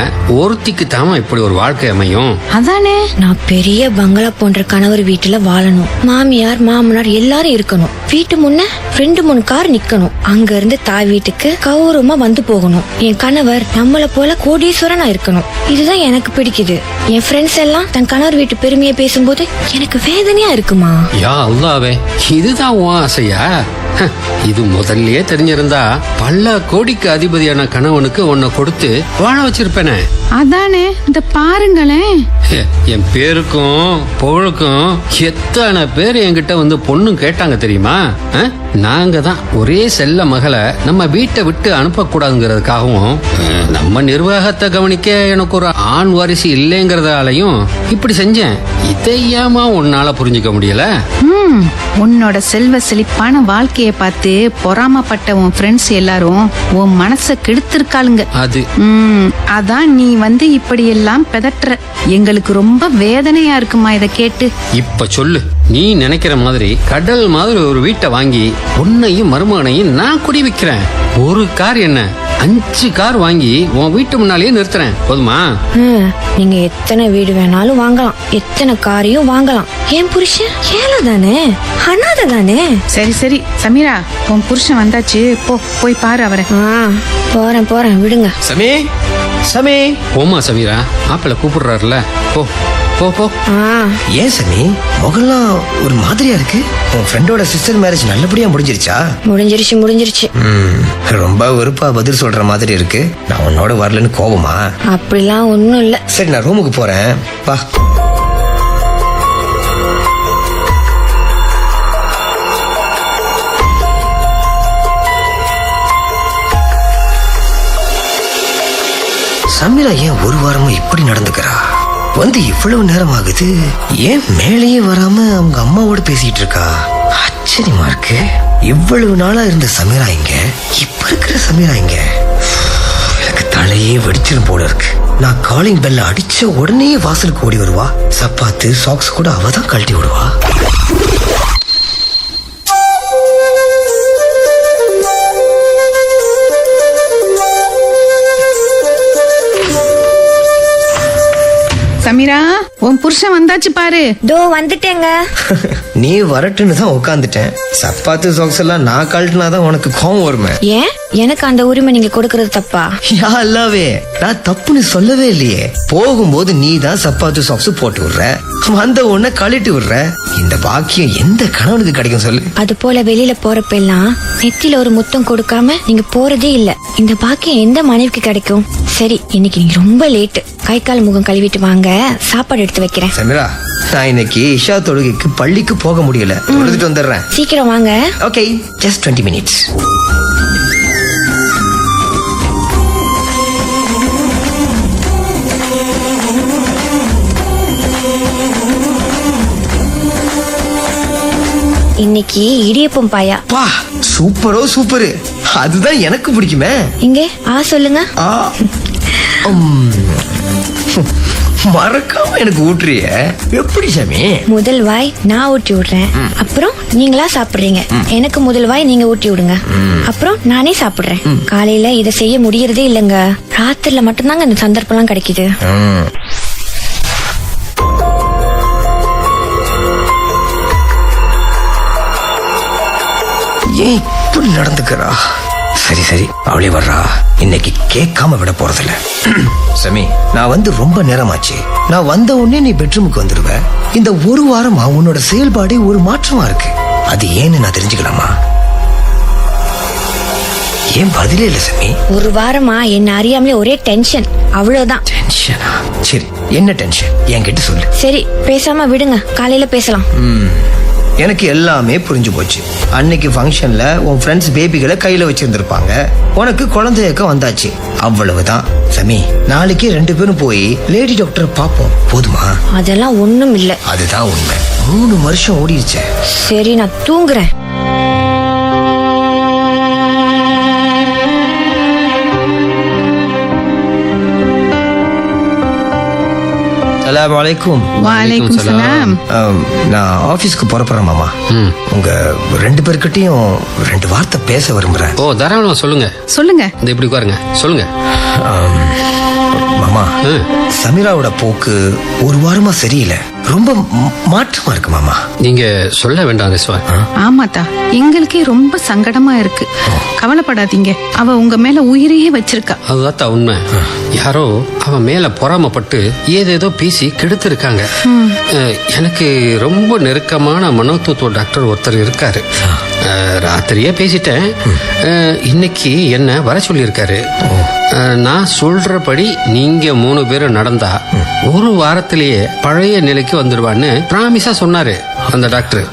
ஒருத்திக்கு தாமா இப்படி ஒரு வாழ்க்கை அமையும். அதானே நான் பெரிய பங்களா போன்ற கணவர் வீட்டுல வாழணும், மாமியார் மாமனார் எல்லாரும் இருக்கணும், வீட்டு முன்ன 2-3 கார் நிக்கணும், அங்க இருந்து தாய் வீட்டுக்கு கௌரவமா வந்து போகணும், என் கணவர் நம்மள போல கோடீஸ்வரனா இருக்கணும். இதுதான் எனக்கு பிடிக்குது. என் ஃப்ரெண்ட்ஸ் எல்லாம் தன் கணவர் வீட்டு பெருமையை பேசும்போது எனக்கு வேதனையா இருக்குமா. யா அல்லாவே, இதுதான் உன் ஆசையா? இது முதல்லயே தெரிஞ்சிருந்தா பல கோடிக்கு அதிபதியான கணவனுக்கு உன்னை கொடுத்து வாழ வச்சிருப்பேனே. அதானே இந்த பாருங்களேன், என் பேருக்கும் புகழுக்கும் எத்தனை பேர் என்கிட்ட வந்து பொண்ணு கேட்டாங்க தெரியுமா? நாங்க தான் ஒரே செல்ல மகளை நம்ம வீட்டை விட்டு அனுப்பக்கூடாதுங்கிறதுக்காகவும், நம்ம நிர்வாகத்தை கவனிக்க எனக்கு ஒரு ஆண் வாரிசு இல்லைங்கிறதாலையும் இப்படி செஞ்சேன். இதை ஏமா உன்னால புரிஞ்சுக்க முடியல? உன்னோட செல்வ செழிப்பான வாழ்க்கைய பார்த்து பொறாமப்பட்ட உன் ஃப்ரெண்ட்ஸ் எல்லாரும் உன் மனச கெடுத்திருக்காளுங்க. அது அதான் நீ வந்து இப்படி எல்லாம் பெதற்ற. எங்களுக்கு ரொம்ப வேதனையா இருக்குமா இத கேட்டு. இப்ப சொல்லு, நீ நினைக்கிற மாதிரி கடல் மாதிரி ஒரு வீட்டை வாங்கி உன்னையும் மருமகனையும் நான் குடி வைக்கிறேன். 1 கார் என்ன 5 கார் வாங்கி உன் வீட்டு முன்னாலேயே நிறுத்துறேன். போதுமா? நீங்க எத்தனை வீடு வேணாலும் வாங்கலாம், எத்தனை காரையும் வாங்கலாம். என் புருஷன் ஏழை தானே, அனாதை தானே. சரி சரி சமீரா, உன் புருஷன் வந்தாச்சு, போய் பாரு அவரை. போறேன் விடுங்க. சமீ சமீ. போமா சமீரா, மாப்பிள்ள கூப்பிடுறாருல, போ போ போ. ஏன் சமீ முகெல்லாம் ஒரு மாதிரியா இருக்கு? உன் ஃப்ரெண்டோட சிஸ்டர் மேரேஜ் நல்லபடியா முடிஞ்சிருச்சா? முடிஞ்சிருச்சு. ரொம்ப வெறுப்பா பதில் சொல்ற மாதிரி இருக்கு. நான் உன்னோட வரலன்னு கோபமா? அப்படிலாம் ஒண்ணும் இல்ல. சரி, நான் ரூமுக்கு போறேன், வா. சமீரா ஏன் 1 வாரமா இப்படி நடந்துக்கிறா? வந்து இவ்வளவு நேரம் ஆகுது, ஏன் மேலேயே வராம அவங்க அம்மாவோட பேசிட்டு இருக்கா? ஆச்சரியமா இருக்கு. இவ்வளவு நாளா இருந்த சமீரா இங்க, இப்ப இருக்கிற சமீரா இங்க. எனக்கு தலையே வெடிச்சிடும் போல இருக்கு. நான் காலிங் பெல்ல அடிச்ச உடனே வாசலுக்கு ஓடி வருவா. சப்பாத்து சாக்ஸ் கூட அவதான் கழட்டி விடுவா. சமீரா, உன் புருஷன் வந்தாச்சு பாரு. தோ வந்துட்டேங்க. நீ வரட்டுன்னு தான் உட்காந்துட்டேன். சப்பாத்து சாக்ஸ் எல்லாம் நான் கழட்டினாதான் உனக்கு கோவம் வருமே. ஏன் எனக்கு அந்த உரிமை நீங்க கொடுக்கறது தப்பா? யா அல்லாவே, நான் தப்புன்னு சொல்லவே இல்லையே. போகும்போது நீ தான் சப்பாத்து சாக்ஸ் போட்டு விடுற, வந்த உடனே கழட்டி விடுற. இந்த பாக்கியம் எந்த கணவனுக்கு கிடைக்கும் சொல்லு? அது போல வெளியில போறப்ப எல்லாம் நெத்தில ஒரு முத்தம் கொடுக்காம நீங்க போறதே இல்ல. இந்த பாக்கியம் எந்த மனைவிக்கு கிடைக்கும்? சரி, இன்னைக்கு நீங்க ரொம்ப லேட். கை கால் முகம் கழுவிட்டு வாங்க, சாப்பாடு எடுத்து வைக்கிறேன். சமீரா, நான் இன்னைக்கு இஷா தொழுகைக்கு பள்ளிக்கு போக முடியல, தொழுதுட்டு வந்துடுறேன். சீக்கிரம் வாங்க. Okay, just 20 minutes. இன்னைக்கு இடியப்பம் பாயா. பா, சூப்பரோ சூப்பரு. அதுதான் எனக்கு பிடிக்குமே. இங்க சொல்லுங்க. மறக்காம எனக்கு ஊட்டுறிய எப்படி சாமி? முதல் வாய் நான் ஊட்டி விடுறேன், அப்புறம் நீங்களா சாப்பிடுறீங்க. எனக்கு முதல் வாய் நீங்க ஊட்டி விடுங்க, அப்புறம் நானே சாப்பிடுறேன். காலையில இதை செய்ய முடியறதே இல்லங்க, ராத்திரில மட்டும்தாங்க இந்த சந்தர்ப்பம் கிடைக்குது. ஏன் இப்படி நடந்துக்கிறா? சரி சரி, அவளே வர்றா. இன்னைக்கு கேட்காம விட போறதில்ல. சமி, நான் வந்து ரொம்ப நேரமாச்சு. நான் வந்த உடனே நீ பெட்ரூமுக்கு வந்துடுவ. இந்த 1 வாரமா உன்னோட செயல்பாடு ஒரு மாற்றமா இருக்கு. அது ஏன்னு நான் தெரிஞ்சுக்கலாமா? ஏன் பதிலே இல்ல சாமி? ஒரு வாரமா என்ன அறியாமலே ஒரே டென்ஷன், அவ்வளவுதான். டென்ஷனா? சரி, என்ன டென்ஷன் என்கிட்ட சொல்லு. சரி பேசாம விடுங்க, காலையில பேசலாம். எனக்கு எல்லாமே புரிஞ்சு போச்சு. அன்னைக்கு ஃபங்க்ஷன்ல உன் ஃப்ரெண்ட்ஸ் பேபிகளை கையில வச்சிருந்திருப்பாங்க. உனக்கு குழந்தையக்கம் வந்தாச்சு, அவ்வளவுதான். சமி, நாளைக்கு 2 பேரும் போய் லேடி டாக்டர் பாப்போம், போதுமா? அதெல்லாம் ஒண்ணும் இல்ல. அதுதான் உண்மை. 3 வருஷம் ஓடிடுச்சு. சரி, நான் தூங்குறேன். அஸ்ஸலாமு அலைக்கும். வலைக்கும் சலாம். நான் ஆபீஸ்க்கு புறப்படுறேன் மாமா. உங்க 2 பேர்கிட்டயும் 2 வார்த்தை பேச விரும்புறேன். ஓ தாராளமா சொல்லுங்க. சொல்லுங்க. இந்த இப்படி உட்காருங்க, சொல்லுங்க. மாமா, சமீராவோட போக்கு ஒரு வாரமா சரியில்லை, ரொம்ப மாற்றமா இருக்கு மாமா. நீங்க சொல்ல வேண்டாம் ரிஸ்வான். ஆமாத்தா, எங்களுக்கே ரொம்ப சங்கடமா இருக்கு. கவலைப்படாதீங்க, அவ உங்க மேல உயிரையே வச்சிருக்கா. அதுதான் உண்மை. யாரோ அவன் மேல பொறாமப்பட்டு ஏதேதோ பேசி கெடுத்திருக்காங்க. எனக்கு ரொம்ப நெருக்கமான மனோதத்துவ டாக்டர் ஒருத்தர் இருக்காரு. ராத்திரியே பேசிட்டேன். இன்னைக்கு என்ன வர சொல்லியிருக்காரு. நான் சொல்றபடி நீங்க 3 பேரும் நடந்தா 1 வாரத்திலேயே பழைய நிலைக்கு வந்துடுவான்னு பிராமிஸா சொன்னாரு அந்த டாக்டர்.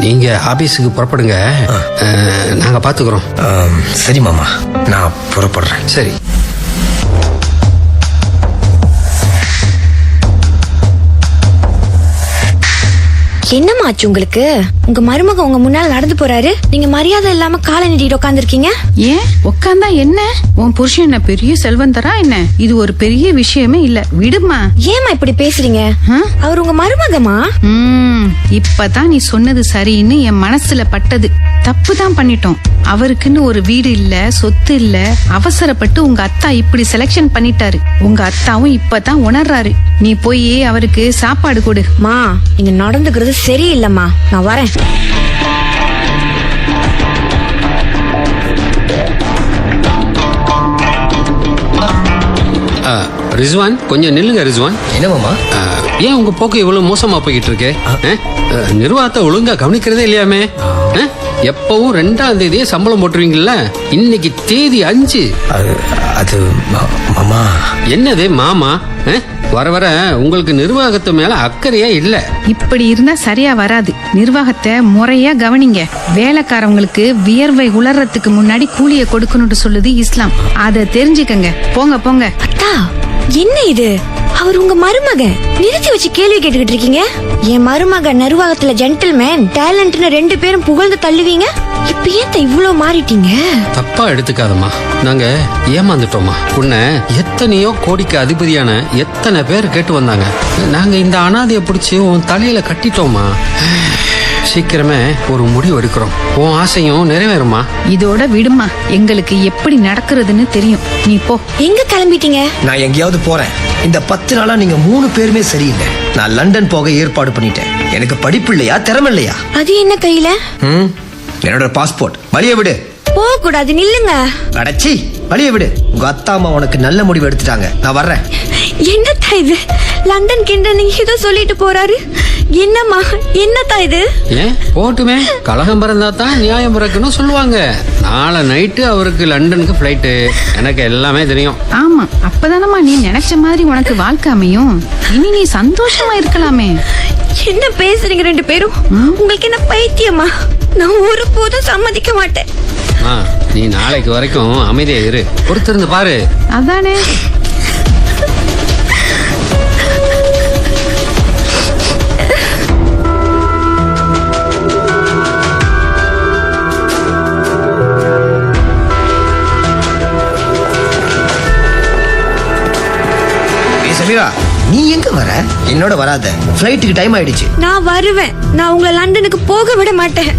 நீங்க ஆபீஸுக்கு புறப்படுங்க, நாங்க பாத்துக்கிறோம். சரி மாமா, நான் புறப்படுறேன். சரி. என்னம்மா ஆச்சு உங்களுக்கு? உங்க மருமக உங்க முன்னால நடந்து போறாரு, நீங்க மரியாதை இல்லாம காலை நீட்டிட்டு உட்காந்துருக்கீங்க. ஏன் உட்காந்தா என்ன? உன் புருஷன் என்ன பெரிய செல்வந்தரா என்ன? இது ஒரு பெரிய விஷயமே இல்ல, விடுமா. ஏமா இப்படி பேசுறீங்க? அவர் உங்க மருமகமா? இப்பதான் நீ சொன்னது சரின்னு என் மனசுல பட்டது. தப்பு தான் பண்ணிட்டோம். அவருக்குன்னு ஒரு வீடு இல்ல, சொத்து இல்ல. அவசரப்பட்டு உங்க அத்தா இப்படி செலக்ஷன் பண்ணிட்டாரு. உங்க அத்தாவும் இப்பதான் உணர்றாரு. நீ போய் அவருக்கு சாப்பாடு கொடு. மா, நீங்க நடந்துக்கிறது சரியில்லைம்மா, நான் வரேன். ரிஸ்வான், கொஞ்சம் நில்லுங்க ரிஸ்வான். என்ன மாமா? ஏன் உங்க போக்கு இவ்வளவு மோசமா போய்கிட்டு இருக்கு? நிர்வாகத்தை ஒழுங்கா கவனிக்கிறதே இல்லையாமே. எப்பவும் 2ஆம் தேதியே சம்பளம் போட்டுருவீங்கல்ல, இன்னைக்கு தேதி 5. அது மாமா. என்னது மாமா? வர வர உங்களுக்கு நிர்வாகத்து மேல அக்கறையா இல்ல. இப்படி இருந்தா சரியா வராது. நிர்வாகத்தை முறையா கவனிங்க. வேலைக்காரவங்களுக்கு வியர்வை உலர்றதுக்கு முன்னாடி கூலிய கொடுக்கணும்னு சொல்லுது இஸ்லாம். அத தெரிஞ்சுக்கங்க. போங்க போங்க. அத்தா, என்ன இது? அவர் உங்க மருமக, நிறுத்தி வச்சு கேள்வி கேட்டுக்கிட்டு இருக்கீங்க. என் மருமக நிர்வாகத்துல ஜென்டில்மேன், டேலண்ட்னு 2 பேரும் புகழ்ந்து தள்ளுவீங்க. இப்ப ஏன் இவ்வளவு மாறிட்டீங்க? தப்பா எடுத்துக்காதம்மா, நாங்க ஏமாந்துட்டோமா. உன்னை எத்தனையோ கோடிக்கு அதிபதியான எத்தனை பேர் கேட்டு வந்தாங்க. நாங்க இந்த அனாதையை பிடிச்சி உன் தலையில கட்டிட்டோமா. சீக்கிரமே ஒரு முடிவு எடுக்கிறோம். உன் ஆசையும் நிறைவேறுமா. இதோட விடுமா, எங்களுக்கு எப்படி நடக்கிறதுன்னு தெரியும். நீ போ. எங்க கிளம்பிட்டீங்க? நான் எங்கேயாவது போறேன். இந்த 10 நாளா நீங்க 3 பேருமே சரியில்லை. நான் லண்டன் போக ஏற்பாடு பண்ணிட்டேன். எனக்கு படிப்பு இல்லையா, திறமை இல்லையா? அது என்ன கையில? என்னோட பாஸ்போர்ட். வழிய விடு. போக கூடாது, நில்லுங்க. அடச்சி, வழிய விடு. உங்க அத்தா அம்மா உனக்கு நல்ல முடிவு எடுத்துட்டாங்க. நான் வர்றேன். என்னத்தா இது? லண்டன் கிண்ட நீங்க ஏதோ சொல்லிட்டு போறாரு. என்னம்மா, என்னத்தா இது? ஏன் போட்டுமே, கலகம் பிறந்தா தான் நியாயம் பிறக்கணும் சொல்லுவாங்க. நாளை நைட்டு அவருக்கு லண்டனுக்கு ஃபிளைட்டு. எனக்கு எல்லாமே தெரியும். ஆமா, அப்பதானம்மா நீ நினைச்ச மாதிரி உனக்கு வாழ்க்கை அமையும். இனி நீ சந்தோஷமா இருக்கலாமே. என்ன பேசுறீங்க 2 பேரும்? உங்களுக்கு என்ன பைத்தியமா? நான் ஒருபோதும் சம்மதிக்க மாட்டேன். நீ நாளைக்கு வரைக்கும் அமைதியா இரு, பொறுத்திருந்து பாரு. அதானே. சமீரா, நீ எங்க வர? என்னோட வராத, ஃப்ளைட்டுக்கு டைம் ஆயிடுச்சு. நான் வருவேன். நான் உங்களை லண்டனுக்கு போக விட மாட்டேன்.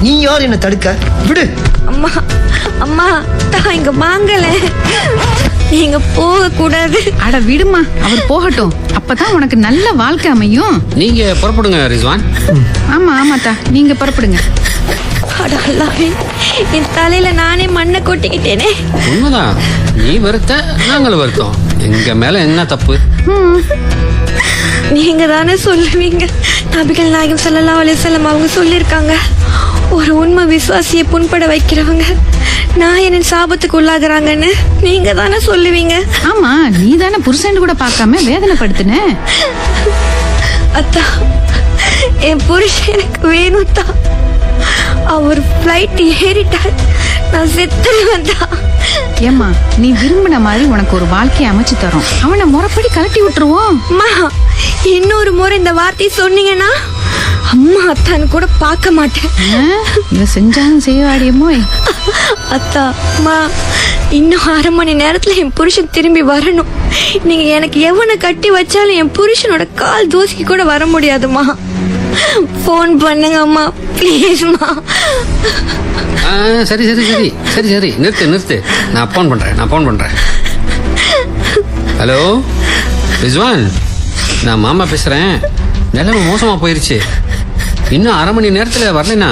நீ யார் என்ன தடுக்க? விடு. அம்மா, அம்மா, தான் இங்க வாங்கல. நீங்க போக கூடாது. அட விடுமா, அவர் போகட்டும். அப்பதான் உனக்கு நல்ல வாழ்க்கை அமையும். நீங்க புறப்படுங்க ரிஸ்வான். ஆமா ஆமாத்தா, நீங்க புறப்படுங்க. என் தலையில நானே மண்ணை கொட்டிக்கிட்டேனே. உண்மைதான், நீ வருத்த, நாங்களும் வருத்தோம். எங்க மேல என்ன தப்பு? நீங்க தானே சொல்லுவீங்க. நபிகள் நாயகம் ஸல்லல்லாஹு அலைஹி வஸல்லம் அவங்க சொல்லியிருக்காங்க, ஒரு உண்மை விசுவாசியை புண்பட வைக்கிறவங்க நான் என்ன சாபத்துக்கு உள்ளாகுறாங்கன்னு நீங்க தானே சொல்லுவீங்க. ஆமா, நீ தானே புருஷன் கூட பார்க்காம வேதனைப்படுத்தின. அத்தா, என் புருஷன் எனக்கு வேணும் தான். அவர் பிளைட் ஏறிட்டார், நான் செத்துருவேன் தான். ஏம்மா, நீ விரும்பின மாதிரி உனக்கு ஒரு வாழ்க்கையை அமைச்சு தரோம். அவனை முறைப்படி கலட்டி விட்டுருவோம். அம்மா, இன்னொரு முறை இந்த வார்த்தையை சொன்னீங்கன்னா அம்மா அத்தான்னு கூட பார்க்க மாட்டேன். இவ செஞ்சாலும் செய்வாடியமோ. அத்தா, அம்மா, இன்னும் 1/2 மணி நேரத்துல என் புருஷன் திரும்பி வரணும். நீங்க எனக்கு எவனை கட்டி வச்சாலும் என் புருஷனோட கால் தூசிக்கு கூட வர முடியாதுமா. போன் பண்ணுங்க அம்மா, ப்ளீஸ்மா. சரி சரி சரி சரி சரி நிறுத்து. நான் ஃபோன் பண்றேன். ஹலோ ரிஸ்வான், நான் மாமா பேசுறேன். நிலைமை மோசமா போயிருச்சு. இன்னும் 1/2 மணி நேரத்துல வரலைன்னா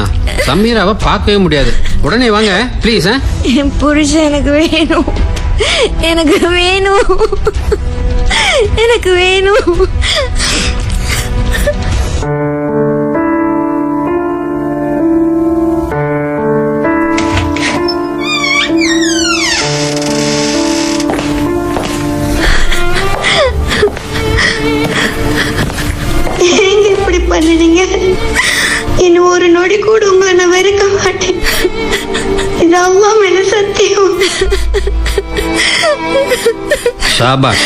சமீராவை பார்க்கவே முடியாது. உடனே வாங்க ப்ளீஸ். என் புருஷன் எனக்கு வேணும். இப்படி பண்ணுறீங்க? இன்னும் ஒரு நொடி கூட உங்களை நான் வெறுக்க மாட்டேன். இது அம்மா மேல சத்தியம். ஷாபாஷ்,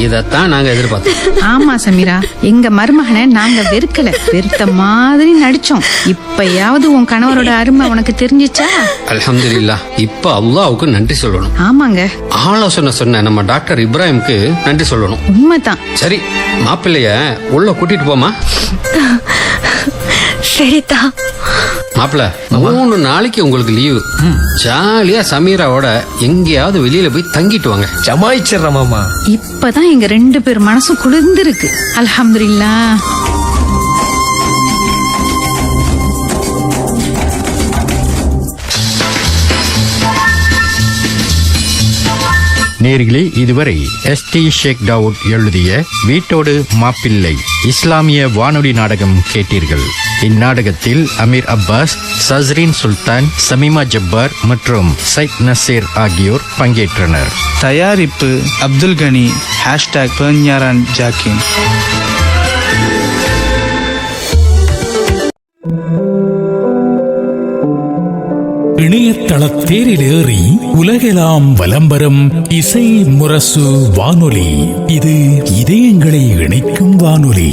இதத்தான் நாங்க எதிர்பார்த்தோம். ஆமா சமீரா, எங்க மருமகனை நாங்க வெறுத்த மாதிரி நடிச்சோம். இப்பயாவது உன் கணவரோட அருமை உனக்கு தெரிஞ்சிச்சா? அல்ஹம்துலில்லாஹ். இப்ப அல்லாஹ்வுக்கு நன்றி சொல்லணும். ஆமாங்க, ஆலோசனை சொன்ன நம்ம டாக்டர் இப்ராஹிம்க்கு நன்றி சொல்லணும். உண்மைதான். சரி, மாப்பிள்ளைய உள்ள கூட்டிட்டு போமா. சரிதா. மாப்பிள்ள, 3 நாளைக்கு உங்களுக்கு லீவு. ஜாலியா சமீராவோட எங்கேயாவது வெளியில போய் தங்கிட்டு வாங்க. ஜமாயிச்சிடுற மாமா. இப்பதான் எங்க 2 பேர் மனசும் குளிர்ந்திருக்கு. அல்ஹம்துலில்லாஹ். நேர்களே, இதுவரை எஸ்டி ஷேக் டவுட் எழுதிய வீட்டோடு மாப்பிள்ளை இஸ்லாமிய வானொலி நாடகம் கேட்டீர்கள். இந்நாடகத்தில் அமீர் அப்பாஸ், சஸ்ரீன் சுல்தான், சமீமா ஜப்பார் மற்றும் சைத் நசீர் ஆகியோர் பங்கேற்றனர். தயாரிப்பு அப்துல் கனி, #பெர்ஞாரான் ஜாக்கின். இணையதள தேரிலேறி உலகெல்லாம் வலம்பெறும் இசை முரசு வானொலி. இது இதயங்களை இணைக்கும் வானொலி.